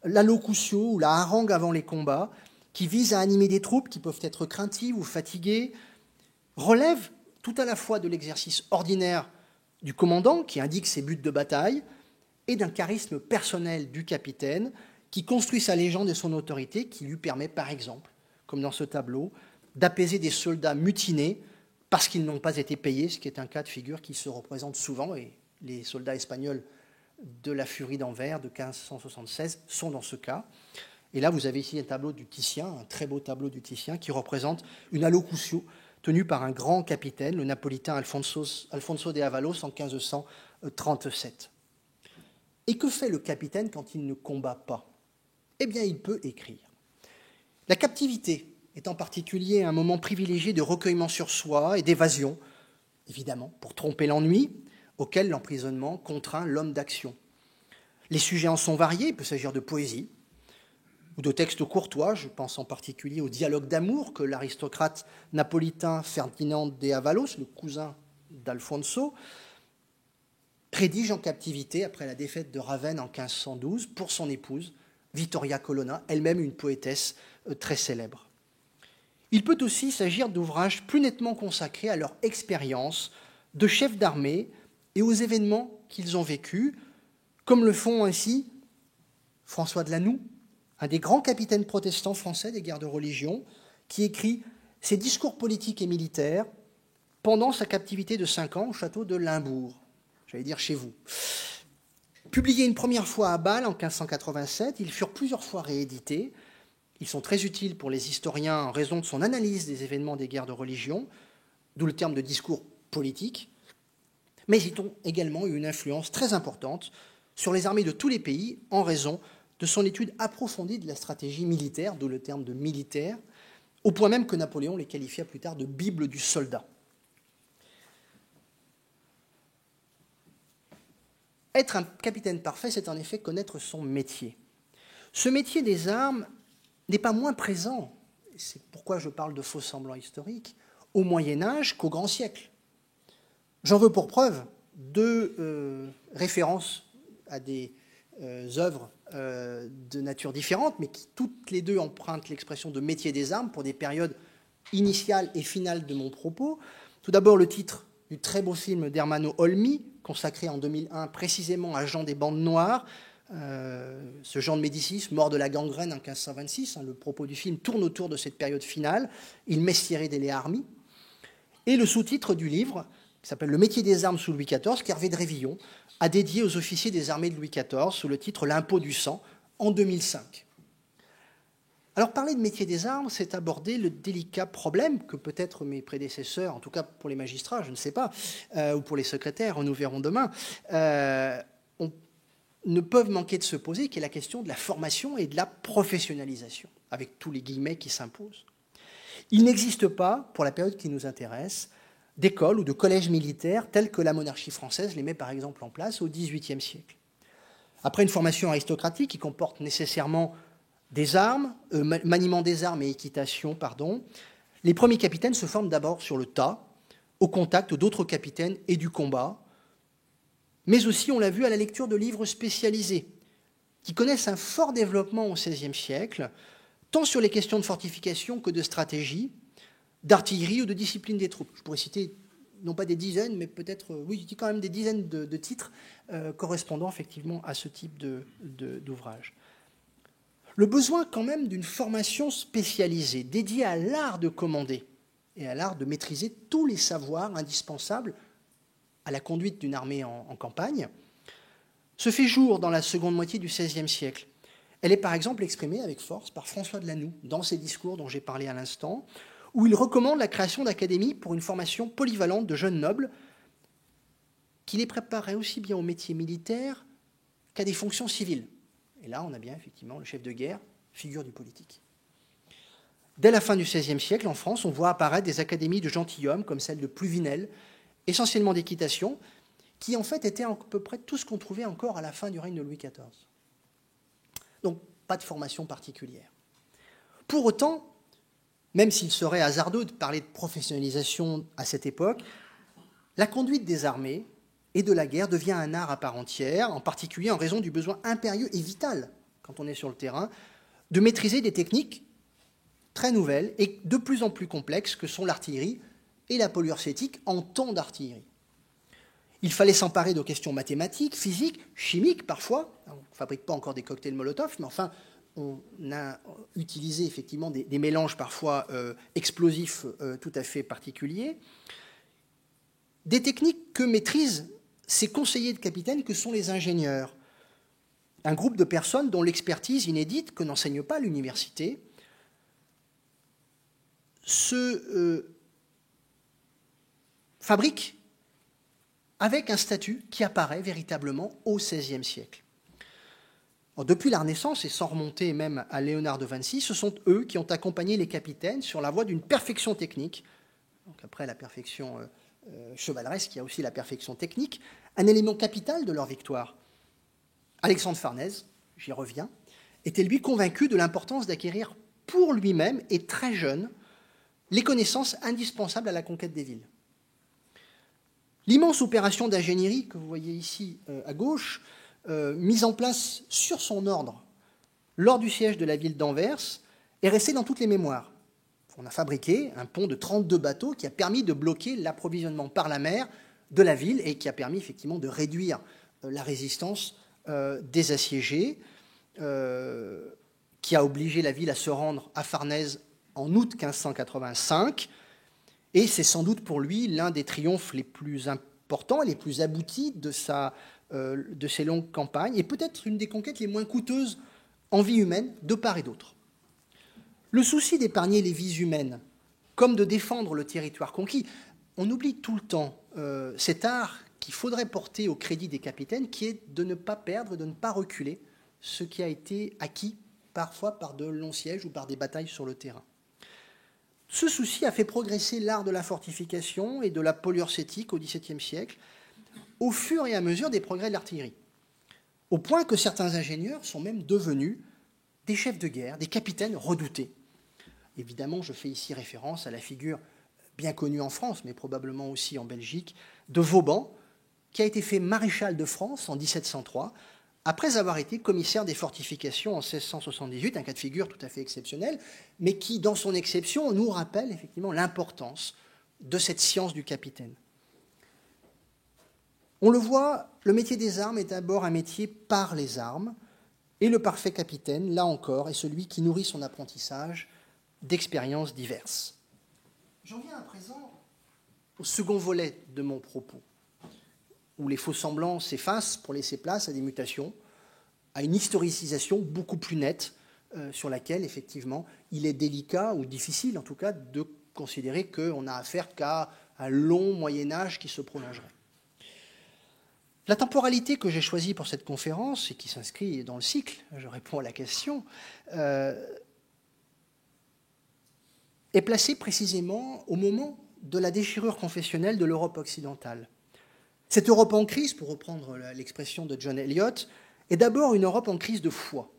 la locutio ou la harangue avant les combats, qui vise à animer des troupes qui peuvent être craintives ou fatiguées, relève tout à la fois de l'exercice ordinaire du commandant, qui indique ses buts de bataille, et d'un charisme personnel du capitaine, qui construit sa légende et son autorité, qui lui permet, par exemple, comme dans ce tableau, d'apaiser des soldats mutinés parce qu'ils n'ont pas été payés, ce qui est un cas de figure qui se représente souvent, et les soldats espagnols de la Furie d'Anvers de 1576 sont dans ce cas. Et là, vous avez ici un tableau du Titien, un très beau tableau du Titien, qui représente une allocutio tenue par un grand capitaine, le napolitain Alfonso de Avalos, en 1537. Et que fait le capitaine quand il ne combat pas ? Eh bien, il peut écrire. La captivité est en particulier un moment privilégié de recueillement sur soi et d'évasion, évidemment, pour tromper l'ennui, auquel l'emprisonnement contraint l'homme d'action. Les sujets en sont variés, il peut s'agir de poésie ou de textes courtois, je pense en particulier au dialogue d'amour que l'aristocrate napolitain Ferdinand de Avalos, le cousin d'Alfonso, rédige en captivité après la défaite de Ravenne en 1512 pour son épouse, Vittoria Colonna, elle-même une poétesse très célèbre. Il peut aussi s'agir d'ouvrages plus nettement consacrés à leur expérience de chefs d'armée et aux événements qu'ils ont vécus, comme le font ainsi François de Lanoux, un des grands capitaines protestants français des guerres de religion, qui écrit ses discours politiques et militaires pendant sa captivité de 5 ans au château de Limbourg, j'allais dire chez vous. Publiés une première fois à Bâle en 1587, ils furent plusieurs fois réédités. Ils sont très utiles pour les historiens en raison de son analyse des événements des guerres de religion, d'où le terme de discours politique, mais ils ont également eu une influence très importante sur les armées de tous les pays en raison de son étude approfondie de la stratégie militaire, d'où le terme de militaire, au point même que Napoléon les qualifia plus tard de Bible du soldat. Être un capitaine parfait, c'est en effet connaître son métier. Ce métier des armes n'est pas moins présent, c'est pourquoi je parle de faux semblants historiques, au Moyen-Âge qu'au grand siècle. J'en veux pour preuve 2 références à des œuvres de nature différente, mais qui toutes les 2 empruntent l'expression de métier des armes pour des périodes initiales et finales de mon propos. Tout d'abord, le titre du très beau film d'Ermanno Olmi, consacré en 2001 précisément à Jean des bandes noires, ce Jean de Médicis, mort de la gangrène en 1526. Le propos du film tourne autour de cette période finale, Il Mestiere delle Armi. Et le sous-titre du livre, qui s'appelle Le métier des armes sous Louis XIV, qu'Hervé de Révillon a dédié aux officiers des armées de Louis XIV sous le titre L'impôt du sang en 2005. Alors parler de métier des armes, c'est aborder le délicat problème que peut-être mes prédécesseurs, en tout cas pour les magistrats, je ne sais pas, ou pour les secrétaires, nous verrons demain, ne peuvent manquer de se poser, qui est la question de la formation et de la professionnalisation, avec tous les guillemets qui s'imposent. Il n'existe pas, pour la période qui nous intéresse, d'écoles ou de collèges militaires tels que la monarchie française les met par exemple en place au XVIIIe siècle. Après une formation aristocratique qui comporte nécessairement des armes, maniement des armes et équitation, les premiers capitaines se forment d'abord sur le tas, au contact d'autres capitaines et du combat, mais aussi, on l'a vu, à la lecture de livres spécialisés, qui connaissent un fort développement au XVIe siècle, tant sur les questions de fortification que de stratégie, d'artillerie ou de discipline des troupes. Je pourrais citer, non pas des dizaines, mais peut-être, oui, quand même des dizaines de titres correspondant effectivement à ce type d'ouvrage. Le besoin quand même d'une formation spécialisée, dédiée à l'art de commander et à l'art de maîtriser tous les savoirs indispensables à la conduite d'une armée en campagne, se fait jour dans la seconde moitié du XVIe siècle. Elle est par exemple exprimée avec force par François de Lanoux dans ses discours dont j'ai parlé à l'instant, où il recommande la création d'académies pour une formation polyvalente de jeunes nobles qui les préparerait aussi bien au métier militaire qu'à des fonctions civiles. Et là, on a bien effectivement le chef de guerre, figure du politique. Dès la fin du XVIe siècle, en France, on voit apparaître des académies de gentilshommes comme celle de Pluvinel, essentiellement d'équitation, qui en fait étaient à peu près tout ce qu'on trouvait encore à la fin du règne de Louis XIV. Donc, pas de formation particulière. Pour autant, même s'il serait hasardeux de parler de professionnalisation à cette époque, la conduite des armées et de la guerre devient un art à part entière, en particulier en raison du besoin impérieux et vital, quand on est sur le terrain, de maîtriser des techniques très nouvelles et de plus en plus complexes que sont l'artillerie et la polyurcétique en temps d'artillerie. Il fallait s'emparer de questions mathématiques, physiques, chimiques parfois. On ne fabrique pas encore des cocktails Molotov, mais enfin, on a utilisé effectivement des mélanges parfois explosifs tout à fait particuliers. Des techniques que maîtrisent ces conseillers de capitaine que sont les ingénieurs. Un groupe de personnes dont l'expertise inédite, que n'enseigne pas l'université, se fabrique avec un statut qui apparaît véritablement au XVIe siècle. Alors, depuis la Renaissance, et sans remonter même à Léonard de Vinci, ce sont eux qui ont accompagné les capitaines sur la voie d'une perfection technique. Donc, après la perfection chevaleresque, il y a aussi la perfection technique, un élément capital de leur victoire. Alexandre Farnèse, j'y reviens, était lui convaincu de l'importance d'acquérir pour lui-même et très jeune les connaissances indispensables à la conquête des villes. L'immense opération d'ingénierie que vous voyez ici à gauche, mise en place sur son ordre lors du siège de la ville d'Anvers, est restée dans toutes les mémoires. On a fabriqué un pont de 32 bateaux qui a permis de bloquer l'approvisionnement par la mer de la ville et qui a permis effectivement de réduire la résistance des assiégés, qui a obligé la ville à se rendre à Farnèse en août 1585. Et c'est sans doute pour lui l'un des triomphes les plus importants et les plus aboutis de ses longues campagnes, et peut-être une des conquêtes les moins coûteuses en vie humaine de part et d'autre. Le souci d'épargner les vies humaines, comme de défendre le territoire conquis, on oublie tout le temps cet art qu'il faudrait porter au crédit des capitaines, qui est de ne pas perdre, de ne pas reculer ce qui a été acquis parfois par de longs sièges ou par des batailles sur le terrain. Ce souci a fait progresser l'art de la fortification et de la poliorcétique au XVIIe siècle, au fur et à mesure des progrès de l'artillerie, au point que certains ingénieurs sont même devenus des chefs de guerre, des capitaines redoutés. Évidemment, je fais ici référence à la figure bien connue en France, mais probablement aussi en Belgique, de Vauban, qui a été fait maréchal de France en 1703, après avoir été commissaire des fortifications en 1678, un cas de figure tout à fait exceptionnel, mais qui, dans son exception, nous rappelle effectivement l'importance de cette science du capitaine. On le voit, le métier des armes est d'abord un métier par les armes, et le parfait capitaine, là encore, est celui qui nourrit son apprentissage d'expériences diverses. J'en viens à présent au second volet de mon propos, où les faux-semblants s'effacent pour laisser place à des mutations, à une historicisation beaucoup plus nette, sur laquelle, effectivement, il est délicat, ou difficile en tout cas, de considérer qu'on n'a affaire qu'à un long Moyen-Âge qui se prolongerait. La temporalité que j'ai choisie pour cette conférence, et qui s'inscrit dans le cycle, je réponds à la question, est placée précisément au moment de la déchirure confessionnelle de l'Europe occidentale. Cette Europe en crise, pour reprendre l'expression de John Eliot, est d'abord une Europe en crise de foi.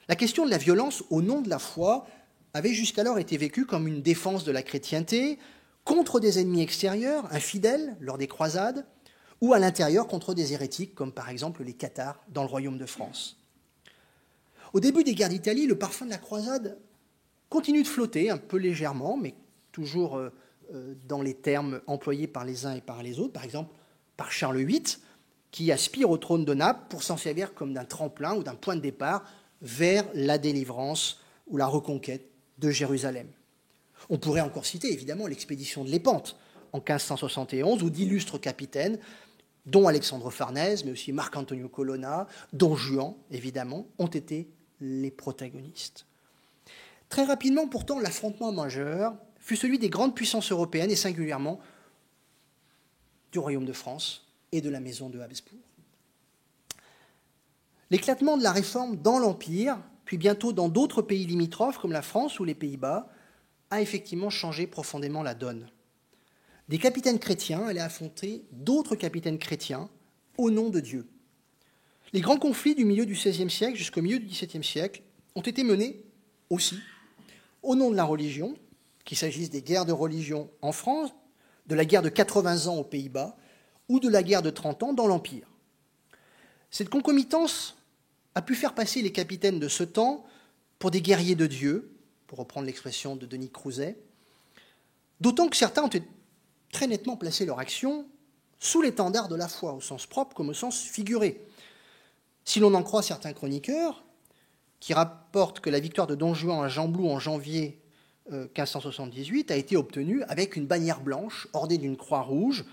La question de la violence au nom de la foi avait jusqu'alors été vécue comme une défense de la chrétienté contre des ennemis extérieurs, infidèles lors des croisades, ou à l'intérieur contre des hérétiques, comme par exemple les Cathares dans le royaume de France. Au début des guerres d'Italie, le parfum de la croisade continue de flotter, un peu légèrement, mais toujours dans les termes employés par les uns et par les autres, par exemple par Charles VIII, qui aspire au trône de Naples pour s'en servir comme d'un tremplin ou d'un point de départ vers la délivrance ou la reconquête de Jérusalem. On pourrait encore citer évidemment l'expédition de Lépante en 1571, où d'illustres capitaines, dont Alexandre Farnèse, mais aussi Marc-Antonio Colonna, Don Juan, évidemment, ont été les protagonistes. Très rapidement, pourtant, l'affrontement majeur fut celui des grandes puissances européennes, et singulièrement du Royaume de France et de la maison de Habsbourg. L'éclatement de la réforme dans l'Empire, puis bientôt dans d'autres pays limitrophes, comme la France ou les Pays-Bas, a effectivement changé profondément la donne. Des capitaines chrétiens allaient affronter d'autres capitaines chrétiens au nom de Dieu. Les grands conflits du milieu du XVIe siècle jusqu'au milieu du XVIIe siècle ont été menés aussi au nom de la religion, qu'il s'agisse des guerres de religion en France, de la guerre de 80 ans aux Pays-Bas ou de la guerre de 30 ans dans l'Empire. Cette concomitance a pu faire passer les capitaines de ce temps pour des guerriers de Dieu, pour reprendre l'expression de Denis Crouzet, d'autant que certains ont très nettement placé leur action sous l'étendard de la foi, au sens propre comme au sens figuré. Si l'on en croit certains chroniqueurs, qui rapportent que la victoire de Don Juan à Gembloux en janvier 1578 a été obtenue avec une bannière blanche ornée d'une croix rouge,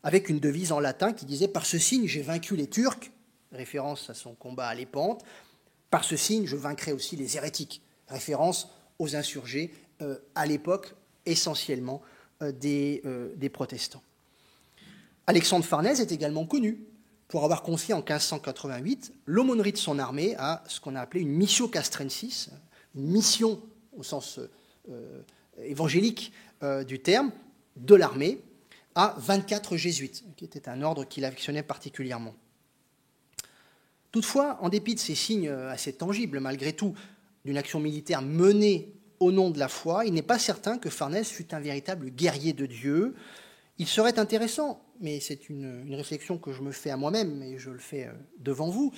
avec une devise en latin qui disait « Par ce signe, j'ai vaincu les Turcs », référence à son combat à Lépante. « Par ce signe, je vaincrai aussi les hérétiques », référence aux insurgés à l'époque essentiellement des protestants. Alexandre Farnèse est également connu pour avoir confié en 1588 l'aumônerie de son armée à ce qu'on a appelé une missio castrensis, une mission au sens évangélique du terme, de l'armée, à 24 jésuites, qui était un ordre qu'il affectionnait particulièrement. Toutefois, en dépit de ces signes assez tangibles, malgré tout, d'une action militaire menée au nom de la foi, il n'est pas certain que Farnèse fût un véritable guerrier de Dieu. Il serait intéressant, mais c'est une réflexion que je me fais à moi-même, et je le fais devant vous,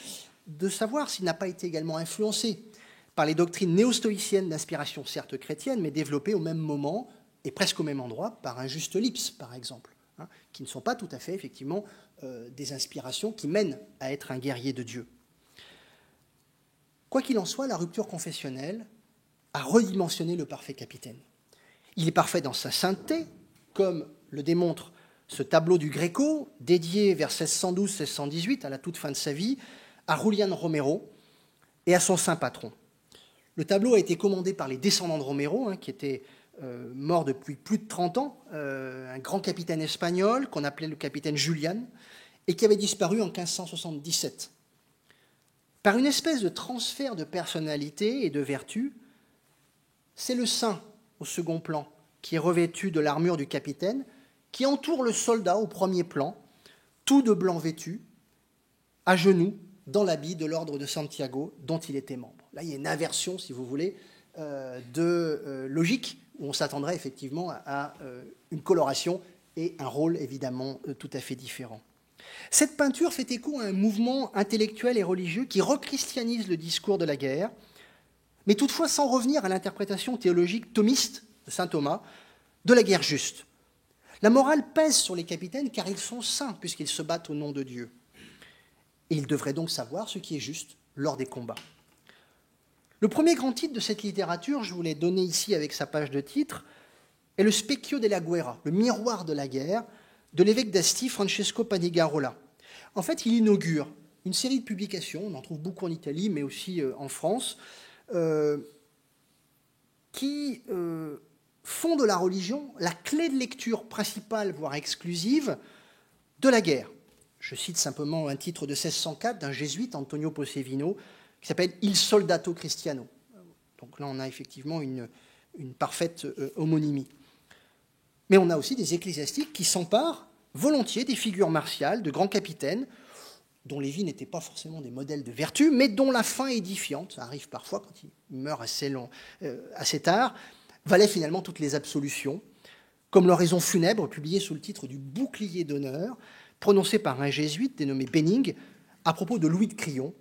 de savoir s'il n'a pas été également influencé par les doctrines néo-stoïciennes d'inspiration certes chrétienne, mais développées au même moment et presque au même endroit par un Juste Lipse, par exemple, qui ne sont pas tout à fait, effectivement, des inspirations qui mènent à être un guerrier de Dieu. Quoi qu'il en soit, la rupture confessionnelle a redimensionné le parfait capitaine. Il est parfait dans sa sainteté, comme le démontre ce tableau du Gréco, dédié vers 1612-1618, à la toute fin de sa vie, à Julián Romero et à son saint patron. Le tableau a été commandé par les descendants de Romero, qui était mort depuis plus de 30 ans, un grand capitaine espagnol qu'on appelait le capitaine Julián, et qui avait disparu en 1577. Par une espèce de transfert de personnalité et de vertu, c'est le saint au second plan qui est revêtu de l'armure du capitaine, qui entoure le soldat au premier plan, tout de blanc vêtu, à genoux, dans l'habit de l'ordre de Santiago dont il était membre. Là, il y a une inversion, si vous voulez, de logique, où on s'attendrait effectivement à une coloration et un rôle évidemment tout à fait différent. Cette peinture fait écho à un mouvement intellectuel et religieux qui rechristianise le discours de la guerre, mais toutefois sans revenir à l'interprétation théologique thomiste de saint Thomas de la guerre juste. La morale pèse sur les capitaines car ils sont saints puisqu'ils se battent au nom de Dieu. Et ils devraient donc savoir ce qui est juste lors des combats. Le premier grand titre de cette littérature, je vous l'ai donné ici avec sa page de titre, est le Specchio della Guerra, le miroir de la guerre, de l'évêque d'Asti, Francesco Panigarola. En fait, il inaugure une série de publications, on en trouve beaucoup en Italie, mais aussi en France, qui font de la religion la clé de lecture principale, voire exclusive, de la guerre. Je cite simplement un titre de 1604 d'un jésuite, Antonio Posevino, qui s'appelle Il Soldato Cristiano. Donc là, on a effectivement une parfaite homonymie. Mais on a aussi des ecclésiastiques qui s'emparent volontiers des figures martiales, de grands capitaines, dont les vies n'étaient pas forcément des modèles de vertu, mais dont la fin édifiante, ça arrive parfois quand ils meurent assez tard, valait finalement toutes les absolutions, comme l'oraison funèbre publiée sous le titre du Bouclier d'honneur, prononcée par un jésuite dénommé Benning, à propos de Louis de Crillon,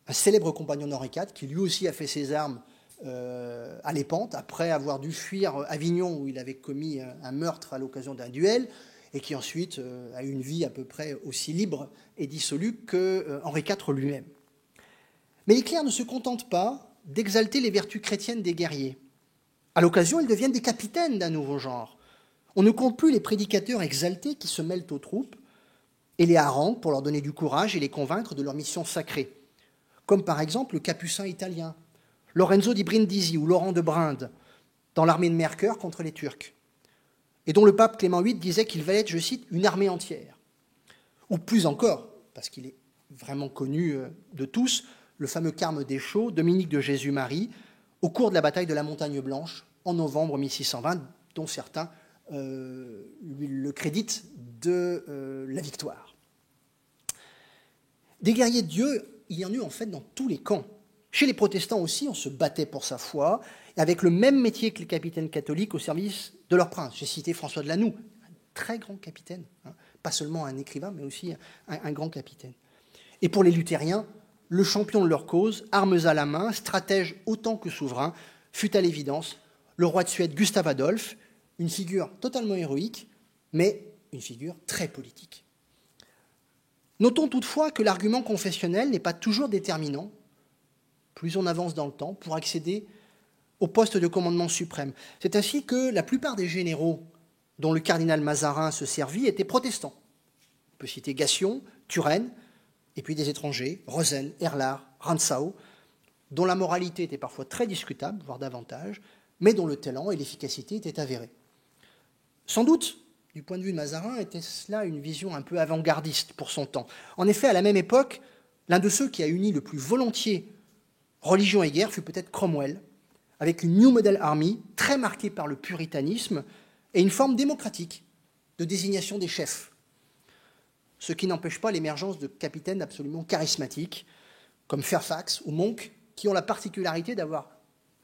un célèbre compagnon d'Henri IV, qui lui aussi a fait ses armes à l'épante, après avoir dû fuir Avignon, où il avait commis un meurtre à l'occasion d'un duel, et qui ensuite a eu une vie à peu près aussi libre et dissolue que Henri IV lui-même. Mais les clercs ne se contentent pas d'exalter les vertus chrétiennes des guerriers. À l'occasion, ils deviennent des capitaines d'un nouveau genre. On ne compte plus les prédicateurs exaltés qui se mêlent aux troupes et les haranguent pour leur donner du courage et les convaincre de leur mission sacrée, comme par exemple le capucin italien, Lorenzo di Brindisi ou Laurent de Brinde, dans l'armée de Mercœur contre les Turcs, et dont le pape Clément VIII disait qu'il valait, je cite, une armée entière. Ou plus encore, parce qu'il est vraiment connu de tous, le fameux carme des Chaux, Dominique de Jésus-Marie, au cours de la bataille de la Montagne Blanche, en novembre 1620, dont certains lui le créditent de la victoire. Des guerriers de Dieu, il y en a eu en fait dans tous les camps. Chez les protestants aussi, on se battait pour sa foi, avec le même métier que les capitaines catholiques au service de leur prince. J'ai cité François de Lanoux, un très grand capitaine, pas seulement un écrivain, mais aussi un grand capitaine. Et pour les luthériens, le champion de leur cause, armes à la main, stratège autant que souverain, fut à l'évidence le roi de Suède Gustave Adolphe, une figure totalement héroïque, mais une figure très politique. Notons toutefois que l'argument confessionnel n'est pas toujours déterminant, plus on avance dans le temps, pour accéder au poste de commandement suprême. C'est ainsi que la plupart des généraux dont le cardinal Mazarin se servit étaient protestants. On peut citer Gassion, Turenne, et puis des étrangers, Rosen, Erlard, Rantzau, dont la moralité était parfois très discutable, voire davantage, mais dont le talent et l'efficacité étaient avérés. Sans doute, du point de vue de Mazarin, était cela une vision un peu avant-gardiste pour son temps. En effet, à la même époque, l'un de ceux qui a uni le plus volontiers religion et guerre fut peut-être Cromwell, avec une New Model Army très marquée par le puritanisme et une forme démocratique de désignation des chefs, ce qui n'empêche pas l'émergence de capitaines absolument charismatiques, comme Fairfax ou Monk, qui ont la particularité d'avoir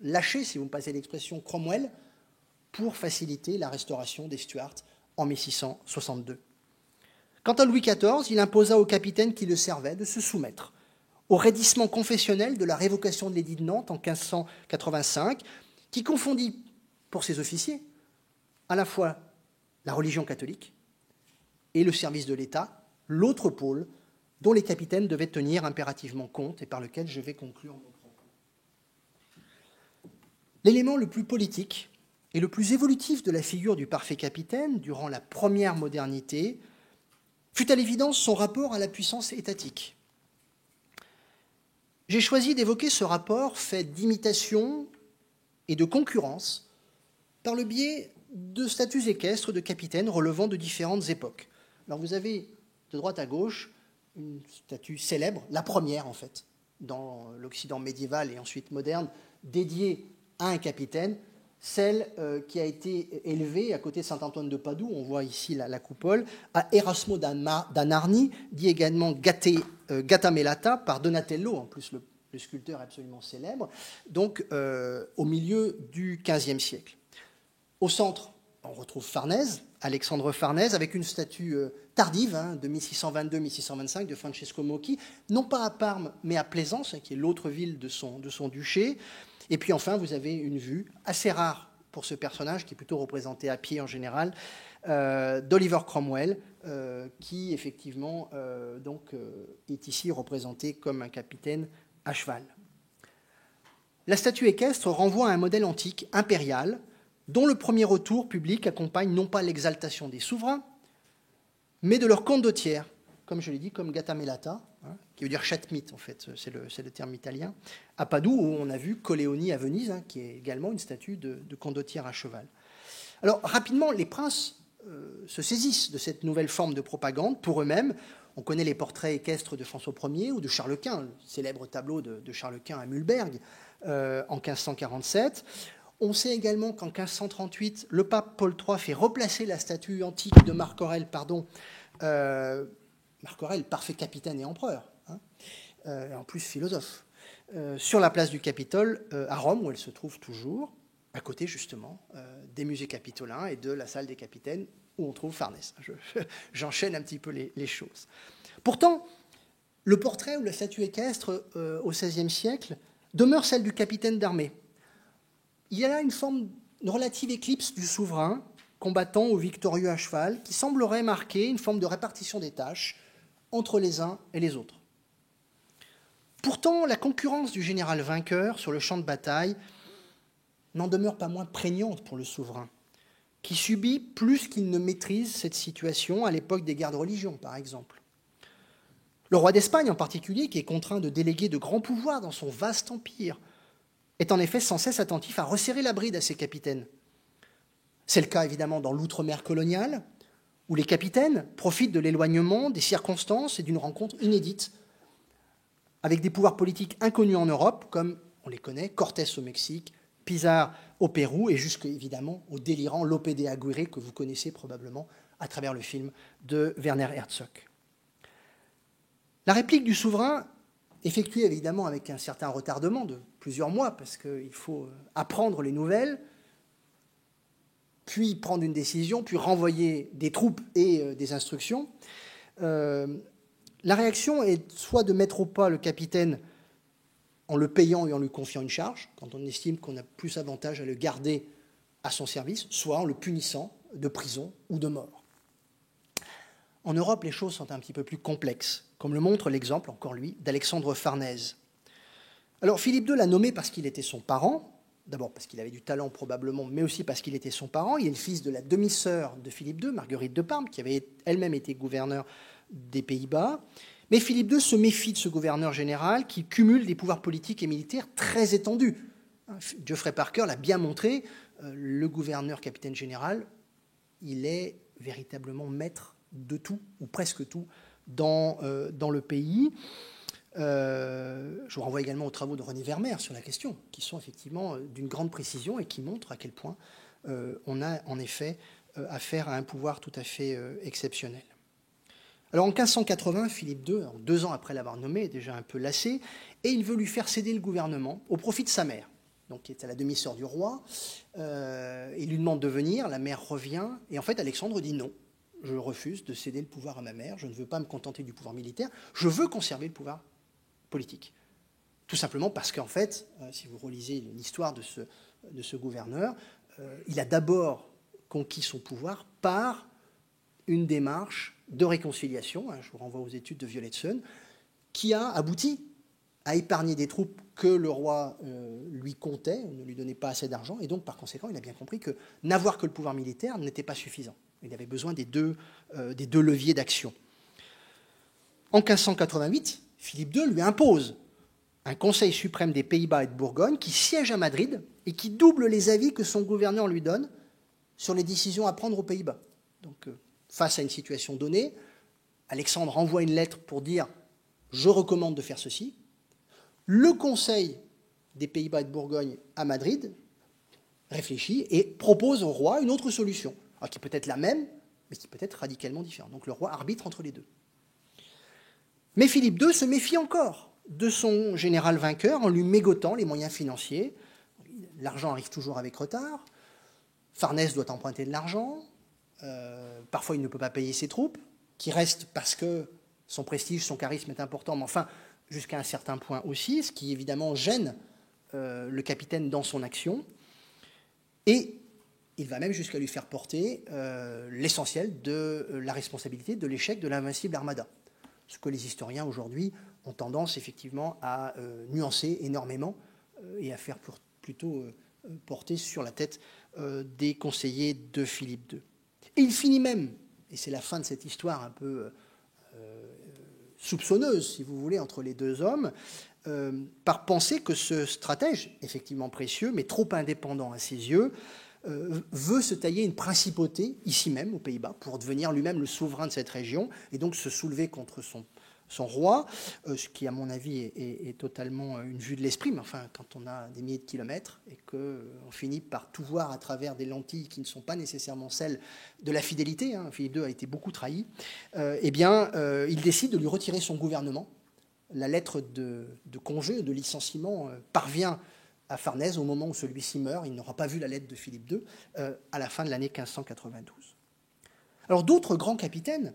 lâché, si vous me passez l'expression, Cromwell, pour faciliter la restauration des Stuarts en 1662. Quant à Louis XIV, il imposa aux capitaines qui le servaient de se soumettre au raidissement confessionnel de la révocation de l'édit de Nantes en 1585, qui confondit pour ses officiers à la fois la religion catholique et le service de l'État, l'autre pôle dont les capitaines devaient tenir impérativement compte et par lequel je vais conclure mon propos. L'élément le plus politique et le plus évolutif de la figure du parfait capitaine durant la première modernité fut à l'évidence son rapport à la puissance étatique. J'ai choisi d'évoquer ce rapport fait d'imitation et de concurrence par le biais de statuts équestres de capitaines relevant de différentes époques. Alors vous avez de droite à gauche une statue célèbre, la première en fait, dans l'Occident médiéval et ensuite moderne, dédiée à un capitaine, celle qui a été élevée à côté de Saint-Antoine de Padoue, on voit ici la coupole, à Erasmo d'Anarni, dit également Gattamelata par Donatello, en plus le sculpteur absolument célèbre, donc au milieu du XVe siècle. Au centre, on retrouve Farnèse, Alexandre Farnèse, avec une statue tardive de 1622-1625 de Francesco Mocchi, non pas à Parme, mais à Plaisance, qui est l'autre ville de son duché. Et puis enfin, vous avez une vue assez rare pour ce personnage, qui est plutôt représenté à pied en général, d'Oliver Cromwell, qui effectivement est ici représenté comme un capitaine à cheval. La statue équestre renvoie à un modèle antique, impérial, dont le premier retour public accompagne non pas l'exaltation des souverains, mais de leur condottière, comme je l'ai dit, comme Gattamelata, qui veut dire chatmite en fait, c'est le terme italien, à Padoue, où on a vu Colleoni à Venise, qui est également une statue de condottière à cheval. Alors rapidement, les princes se saisissent de cette nouvelle forme de propagande pour eux-mêmes. On connaît les portraits équestres de François Ier ou de Charles Quint, le célèbre tableau de Charles Quint à Mühlberg en 1547. On sait également qu'en 1538, le pape Paul III fait replacer la statue antique de Marc Aurèle, Marc Aurèle, parfait capitaine et empereur, en plus philosophe, sur la place du Capitole à Rome, où elle se trouve toujours, à côté justement des musées capitolins et de la salle des capitaines, où on trouve Farnèse. J'enchaîne un petit peu les choses. Pourtant, le portrait ou la statue équestre au XVIe siècle demeure celle du capitaine d'armée. Il y a là une relative éclipse du souverain, combattant ou victorieux à cheval, qui semblerait marquer une forme de répartition des tâches entre les uns et les autres. Pourtant, la concurrence du général vainqueur sur le champ de bataille n'en demeure pas moins prégnante pour le souverain, qui subit plus qu'il ne maîtrise cette situation à l'époque des guerres de religion, par exemple. Le roi d'Espagne, en particulier, qui est contraint de déléguer de grands pouvoirs dans son vaste empire, est en effet sans cesse attentif à resserrer la bride à ses capitaines. C'est le cas évidemment dans l'outre-mer coloniale, où les capitaines profitent de l'éloignement, des circonstances et d'une rencontre inédite avec des pouvoirs politiques inconnus en Europe, comme on les connaît, Cortés au Mexique, Pizarro au Pérou et jusque évidemment au délirant Lope de Aguirre que vous connaissez probablement à travers le film de Werner Herzog. La réplique du souverain, effectuée évidemment avec un certain retardement de plusieurs mois, parce qu'il faut apprendre les nouvelles, puis prendre une décision, puis renvoyer des troupes et des instructions. La réaction est soit de mettre au pas le capitaine en le payant et en lui confiant une charge, quand on estime qu'on a plus avantage à le garder à son service, soit en le punissant de prison ou de mort. En Europe, les choses sont un petit peu plus complexes, comme le montre l'exemple, encore lui, d'Alexandre Farnèse. Alors Philippe II l'a nommé parce qu'il était son parent, d'abord parce qu'il avait du talent probablement, mais aussi parce qu'il était son parent. Il est le fils de la demi-sœur de Philippe II, Marguerite de Parme, qui avait elle-même été gouverneure des Pays-Bas. Mais Philippe II se méfie de ce gouverneur général qui cumule des pouvoirs politiques et militaires très étendus. Geoffrey Parker l'a bien montré, le gouverneur capitaine général, il est véritablement maître de tout, ou presque tout, dans le pays. Je vous renvoie également aux travaux de René Vermeer sur la question, qui sont effectivement d'une grande précision et qui montrent à quel point on a en effet affaire à un pouvoir tout à fait exceptionnel. Alors en 1580, Philippe II, 2 ans après l'avoir nommé, est déjà un peu lassé, et il veut lui faire céder le gouvernement au profit de sa mère, donc qui est à la demi-sœur du roi. Il lui demande de venir, la mère revient, et en fait Alexandre dit non. Je refuse de céder le pouvoir à ma mère, je ne veux pas me contenter du pouvoir militaire, je veux conserver le pouvoir politique. Tout simplement parce qu'en fait, si vous relisez l'histoire de ce gouverneur, il a d'abord conquis son pouvoir par une démarche de réconciliation, je vous renvoie aux études de Violet-Sun, qui a abouti à épargner des troupes que le roi lui comptait, ne lui donnait pas assez d'argent, et donc par conséquent, il a bien compris que n'avoir que le pouvoir militaire n'était pas suffisant. Il avait besoin des deux leviers d'action. En 1588, Philippe II lui impose un Conseil suprême des Pays-Bas et de Bourgogne qui siège à Madrid et qui double les avis que son gouverneur lui donne sur les décisions à prendre aux Pays-Bas. Donc, face à une situation donnée, Alexandre envoie une lettre pour dire « je recommande de faire ceci ». Le Conseil des Pays-Bas et de Bourgogne à Madrid réfléchit et propose au roi une autre solution, alors qui peut être la même, mais qui peut être radicalement différente. Donc le roi arbitre entre les deux. Mais Philippe II se méfie encore de son général vainqueur en lui mégotant les moyens financiers. L'argent arrive toujours avec retard. Farnèse doit emprunter de l'argent. Parfois, il ne peut pas payer ses troupes, qui restent parce que son prestige, son charisme est important, mais enfin, jusqu'à un certain point aussi, ce qui évidemment gêne le capitaine dans son action. Et il va même jusqu'à lui faire porter l'essentiel de la responsabilité de l'échec de l'invincible Armada. Ce que les historiens aujourd'hui ont tendance effectivement à nuancer énormément et à faire plutôt porter sur la tête des conseillers de Philippe II. Et il finit même, et c'est la fin de cette histoire un peu soupçonneuse, si vous voulez, entre les deux hommes, par penser que ce stratège, effectivement précieux, mais trop indépendant à ses yeux, veut se tailler une principauté, ici même, aux Pays-Bas, pour devenir lui-même le souverain de cette région, et donc se soulever contre son roi, ce qui, à mon avis, est totalement une vue de l'esprit, mais enfin, quand on a des milliers de kilomètres et qu'on finit par tout voir à travers des lentilles qui ne sont pas nécessairement celles de la fidélité, Philippe II a été beaucoup trahi, il décide de lui retirer son gouvernement. La lettre de congé, de licenciement parvient à Farnèse au moment où celui-ci meurt. Il n'aura pas vu la lettre de Philippe II à la fin de l'année 1592. Alors d'autres grands capitaines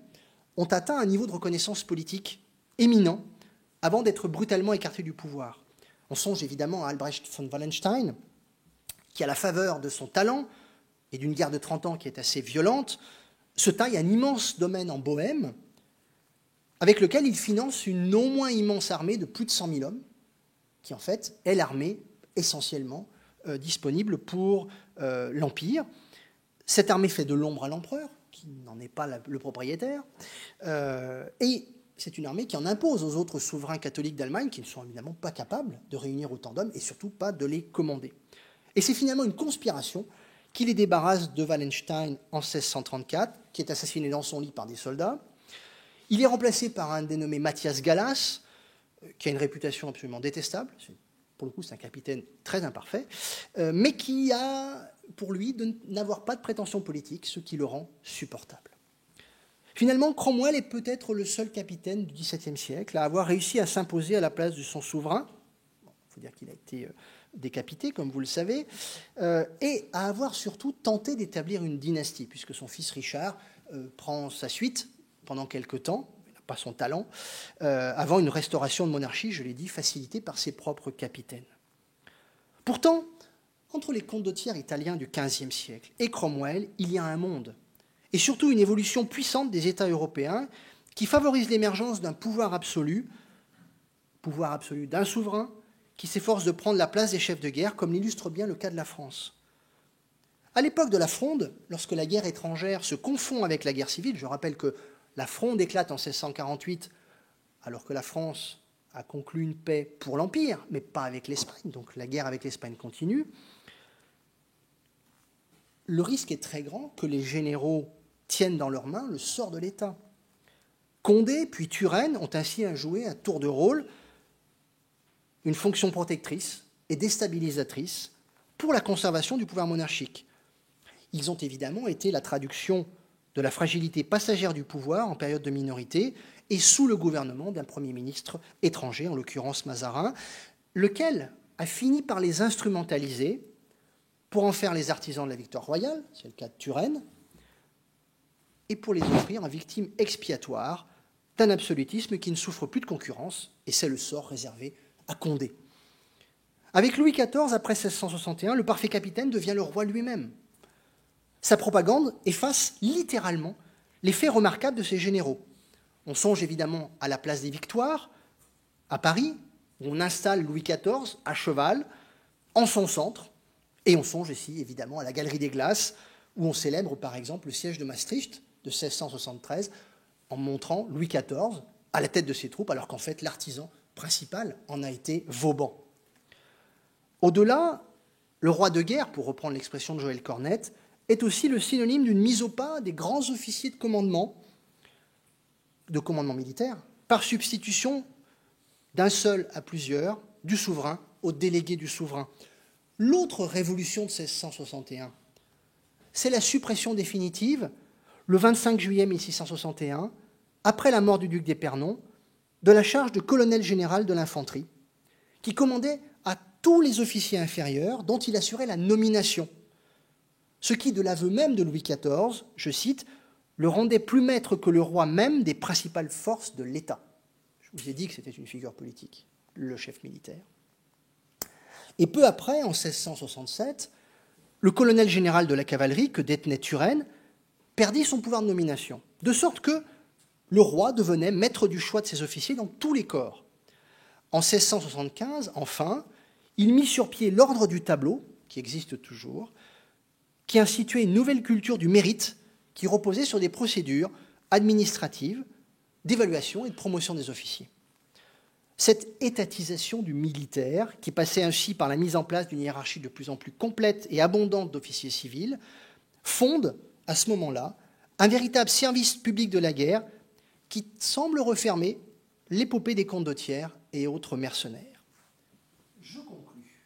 ont atteint un niveau de reconnaissance politique éminent avant d'être brutalement écartés du pouvoir. On songe évidemment à Albrecht von Wallenstein, qui, à la faveur de son talent et d'une guerre de 30 ans qui est assez violente, se taille un immense domaine en Bohême, avec lequel il finance une non moins immense armée de plus de 100 000 hommes, qui en fait est l'armée essentiellement disponible pour l'Empire. Cette armée fait de l'ombre à l'empereur, qui n'en est pas le propriétaire, et c'est une armée qui en impose aux autres souverains catholiques d'Allemagne, qui ne sont évidemment pas capables de réunir autant d'hommes, et surtout pas de les commander. Et c'est finalement une conspiration qui les débarrasse de Wallenstein en 1634, qui est assassiné dans son lit par des soldats. Il est remplacé par un dénommé Matthias Gallas, qui a une réputation absolument détestable. Pour le coup, c'est un capitaine très imparfait, mais qui a pour lui de n'avoir pas de prétention politique, ce qui le rend supportable. Finalement, Cromwell est peut-être le seul capitaine du XVIIe siècle à avoir réussi à s'imposer à la place de son souverain. Il faut dire qu'il a été décapité, comme vous le savez, et à avoir surtout tenté d'établir une dynastie, puisque son fils Richard prend sa suite pendant quelque temps, il n'a pas son talent, avant une restauration de monarchie, je l'ai dit, facilitée par ses propres capitaines. Pourtant, entre les condottières italiens du XVe siècle et Cromwell, il y a un monde, et surtout une évolution puissante des États européens qui favorise l'émergence d'un pouvoir absolu d'un souverain qui s'efforce de prendre la place des chefs de guerre, comme l'illustre bien le cas de la France. À l'époque de la Fronde, lorsque la guerre étrangère se confond avec la guerre civile, je rappelle que la Fronde éclate en 1648, alors que la France a conclu une paix pour l'Empire, mais pas avec l'Espagne, donc la guerre avec l'Espagne continue. Le risque est très grand que les généraux tiennent dans leurs mains le sort de l'État. Condé puis Turenne ont ainsi joué à tour de rôle une fonction protectrice et déstabilisatrice pour la conservation du pouvoir monarchique. Ils ont évidemment été la traduction de la fragilité passagère du pouvoir en période de minorité et sous le gouvernement d'un Premier ministre étranger, en l'occurrence Mazarin, lequel a fini par les instrumentaliser pour en faire les artisans de la victoire royale, c'est le cas de Turenne, et pour les offrir en victimes expiatoires d'un absolutisme qui ne souffre plus de concurrence, et c'est le sort réservé à Condé. Avec Louis XIV, après 1661, le parfait capitaine devient le roi lui-même. Sa propagande efface littéralement les faits remarquables de ses généraux. On songe évidemment à la place des Victoires, à Paris, où on installe Louis XIV à cheval, en son centre, et on songe ici évidemment à la Galerie des Glaces, où on célèbre par exemple le siège de Maastricht de 1673, en montrant Louis XIV à la tête de ses troupes, alors qu'en fait l'artisan principal en a été Vauban. Au-delà, le roi de guerre, pour reprendre l'expression de Joël Cornette, est aussi le synonyme d'une mise au pas des grands officiers de commandement militaire, par substitution d'un seul à plusieurs, du souverain au délégué du souverain. L'autre révolution de 1661, c'est la suppression définitive, le 25 juillet 1661, après la mort du duc d'Épernon, de la charge de colonel général de l'infanterie, qui commandait à tous les officiers inférieurs dont il assurait la nomination, ce qui, de l'aveu même de Louis XIV, je cite, le rendait plus maître que le roi même des principales forces de l'État. Je vous ai dit que c'était une figure politique, le chef militaire. Et peu après, en 1667, le colonel général de la cavalerie que détenait Turenne perdit son pouvoir de nomination, de sorte que le roi devenait maître du choix de ses officiers dans tous les corps. En 1675, enfin, il mit sur pied l'ordre du tableau, qui existe toujours, qui instituait une nouvelle culture du mérite qui reposait sur des procédures administratives d'évaluation et de promotion des officiers. Cette étatisation du militaire, qui passait ainsi par la mise en place d'une hiérarchie de plus en plus complète et abondante d'officiers civils, fonde, à ce moment-là, un véritable service public de la guerre qui semble refermer l'épopée des condottières et autres mercenaires. Je conclus.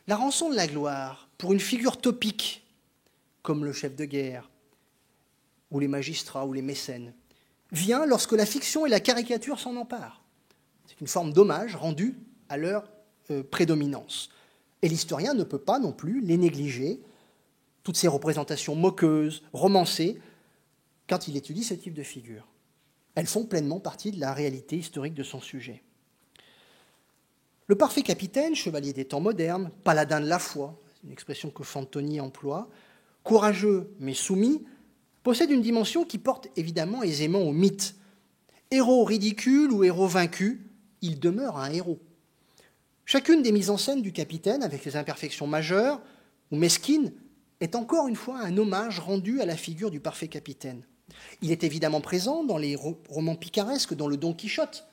La rançon de la gloire, pour une figure topique, comme le chef de guerre, ou les magistrats, ou les mécènes, vient lorsque la fiction et la caricature s'en emparent. C'est une forme d'hommage rendu à leur prédominance. Et l'historien ne peut pas non plus les négliger, toutes ces représentations moqueuses, romancées, quand il étudie ce type de figures. Elles font pleinement partie de la réalité historique de son sujet. Le parfait capitaine, chevalier des temps modernes, paladin de la foi, c'est une expression que Fantoni emploie, courageux mais soumis, possède une dimension qui porte évidemment aisément au mythe. Héros ridicule ou héros vaincu, il demeure un héros. Chacune des mises en scène du capitaine, avec ses imperfections majeures ou mesquines, est encore une fois un hommage rendu à la figure du parfait capitaine. Il est évidemment présent dans les romans picaresques, dont le Don Quichotte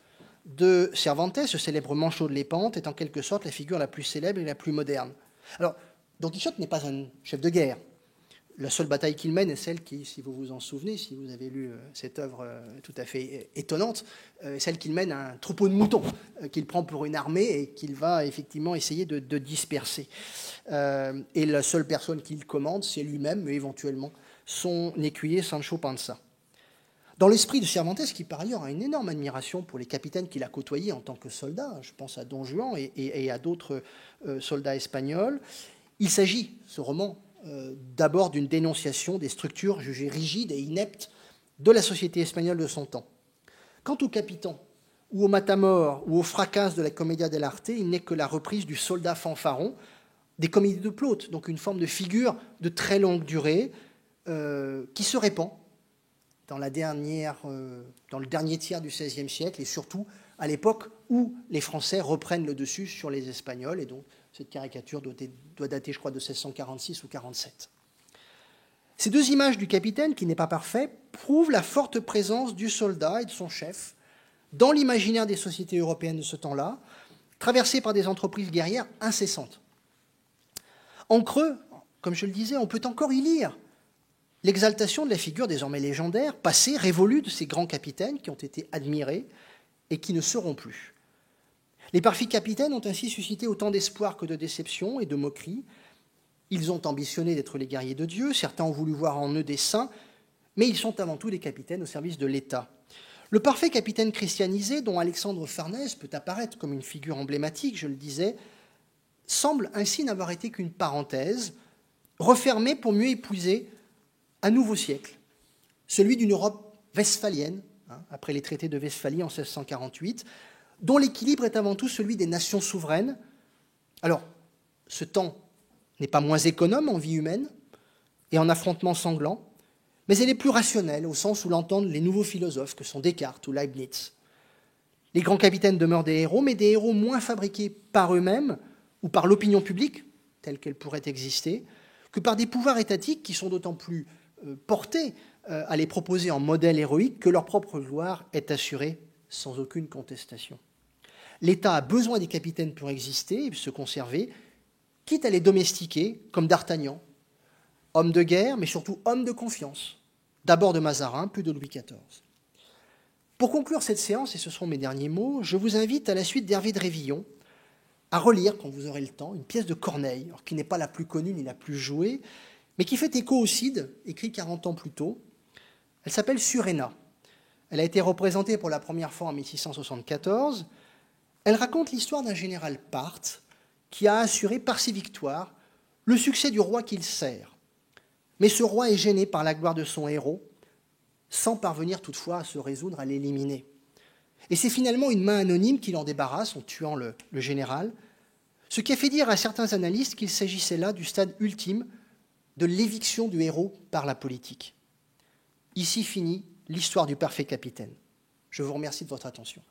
de Cervantes, ce célèbre manchot de Lépante, est en quelque sorte la figure la plus célèbre et la plus moderne. Alors, Don Quichotte n'est pas un chef de guerre. La seule bataille qu'il mène est celle qui, si vous vous en souvenez, si vous avez lu cette œuvre tout à fait étonnante, celle qu'il mène à un troupeau de moutons qu'il prend pour une armée et qu'il va effectivement essayer de disperser. Et la seule personne qu'il commande, c'est lui-même, mais éventuellement son écuyer Sancho Panza. Dans l'esprit de Cervantes, qui par ailleurs a une énorme admiration pour les capitaines qu'il a côtoyés en tant que soldat, je pense à Don Juan et à d'autres soldats espagnols, il s'agit, ce roman, d'abord d'une dénonciation des structures jugées rigides et ineptes de la société espagnole de son temps. Quant au Capitan, ou au Matamor, ou au Fracas de la Commedia dell'arte, il n'est que la reprise du soldat fanfaron des comédies de Plaute, donc une forme de figure de très longue durée qui se répand dans le dernier tiers du XVIe siècle et surtout à l'époque où les Français reprennent le dessus sur les Espagnols, et donc cette caricature doit dater, je crois, de 1646 ou 1747. Ces deux images du capitaine, qui n'est pas parfait, prouvent la forte présence du soldat et de son chef dans l'imaginaire des sociétés européennes de ce temps-là, traversées par des entreprises guerrières incessantes. En creux, comme je le disais, on peut encore y lire l'exaltation de la figure désormais légendaire, passée, révolue de ces grands capitaines qui ont été admirés et qui ne seront plus. Les parfaits capitaines ont ainsi suscité autant d'espoir que de déception et de moquerie, Ils ont ambitionné d'être les guerriers de Dieu, certains ont voulu voir en eux des saints, mais ils sont avant tout des capitaines au service de l'État. Le parfait capitaine christianisé, dont Alexandre Farnèse peut apparaître comme une figure emblématique, je le disais, semble ainsi n'avoir été qu'une parenthèse, refermée pour mieux épouser un nouveau siècle, celui d'une Europe westphalienne, après les traités de Westphalie en 1648, dont l'équilibre est avant tout celui des nations souveraines. Alors, ce temps n'est pas moins économe en vie humaine et en affrontements sanglants, mais elle est plus rationnelle au sens où l'entendent les nouveaux philosophes que sont Descartes ou Leibniz. Les grands capitaines demeurent des héros, mais des héros moins fabriqués par eux-mêmes ou par l'opinion publique, telle qu'elle pourrait exister, que par des pouvoirs étatiques qui sont d'autant plus portés à les proposer en modèle héroïque que leur propre gloire est assurée sans aucune contestation. L'État a besoin des capitaines pour exister et se conserver, quitte à les domestiquer, comme d'Artagnan, homme de guerre, mais surtout homme de confiance, d'abord de Mazarin, puis de Louis XIV. Pour conclure cette séance, et ce seront mes derniers mots, je vous invite à la suite d'Hervé de Révillon à relire, quand vous aurez le temps, une pièce de Corneille, alors qui n'est pas la plus connue ni la plus jouée, mais qui fait écho au Cid, écrit 40 ans plus tôt. Elle s'appelle Suréna. Elle a été représentée pour la première fois en 1674. Elle raconte l'histoire d'un général parthe qui a assuré par ses victoires le succès du roi qu'il sert. Mais ce roi est gêné par la gloire de son héros, sans parvenir toutefois à se résoudre à l'éliminer. Et c'est finalement une main anonyme qui l'en débarrasse en tuant le général, ce qui a fait dire à certains analystes qu'il s'agissait là du stade ultime de l'éviction du héros par la politique. Ici finit l'histoire du parfait capitaine. Je vous remercie de votre attention.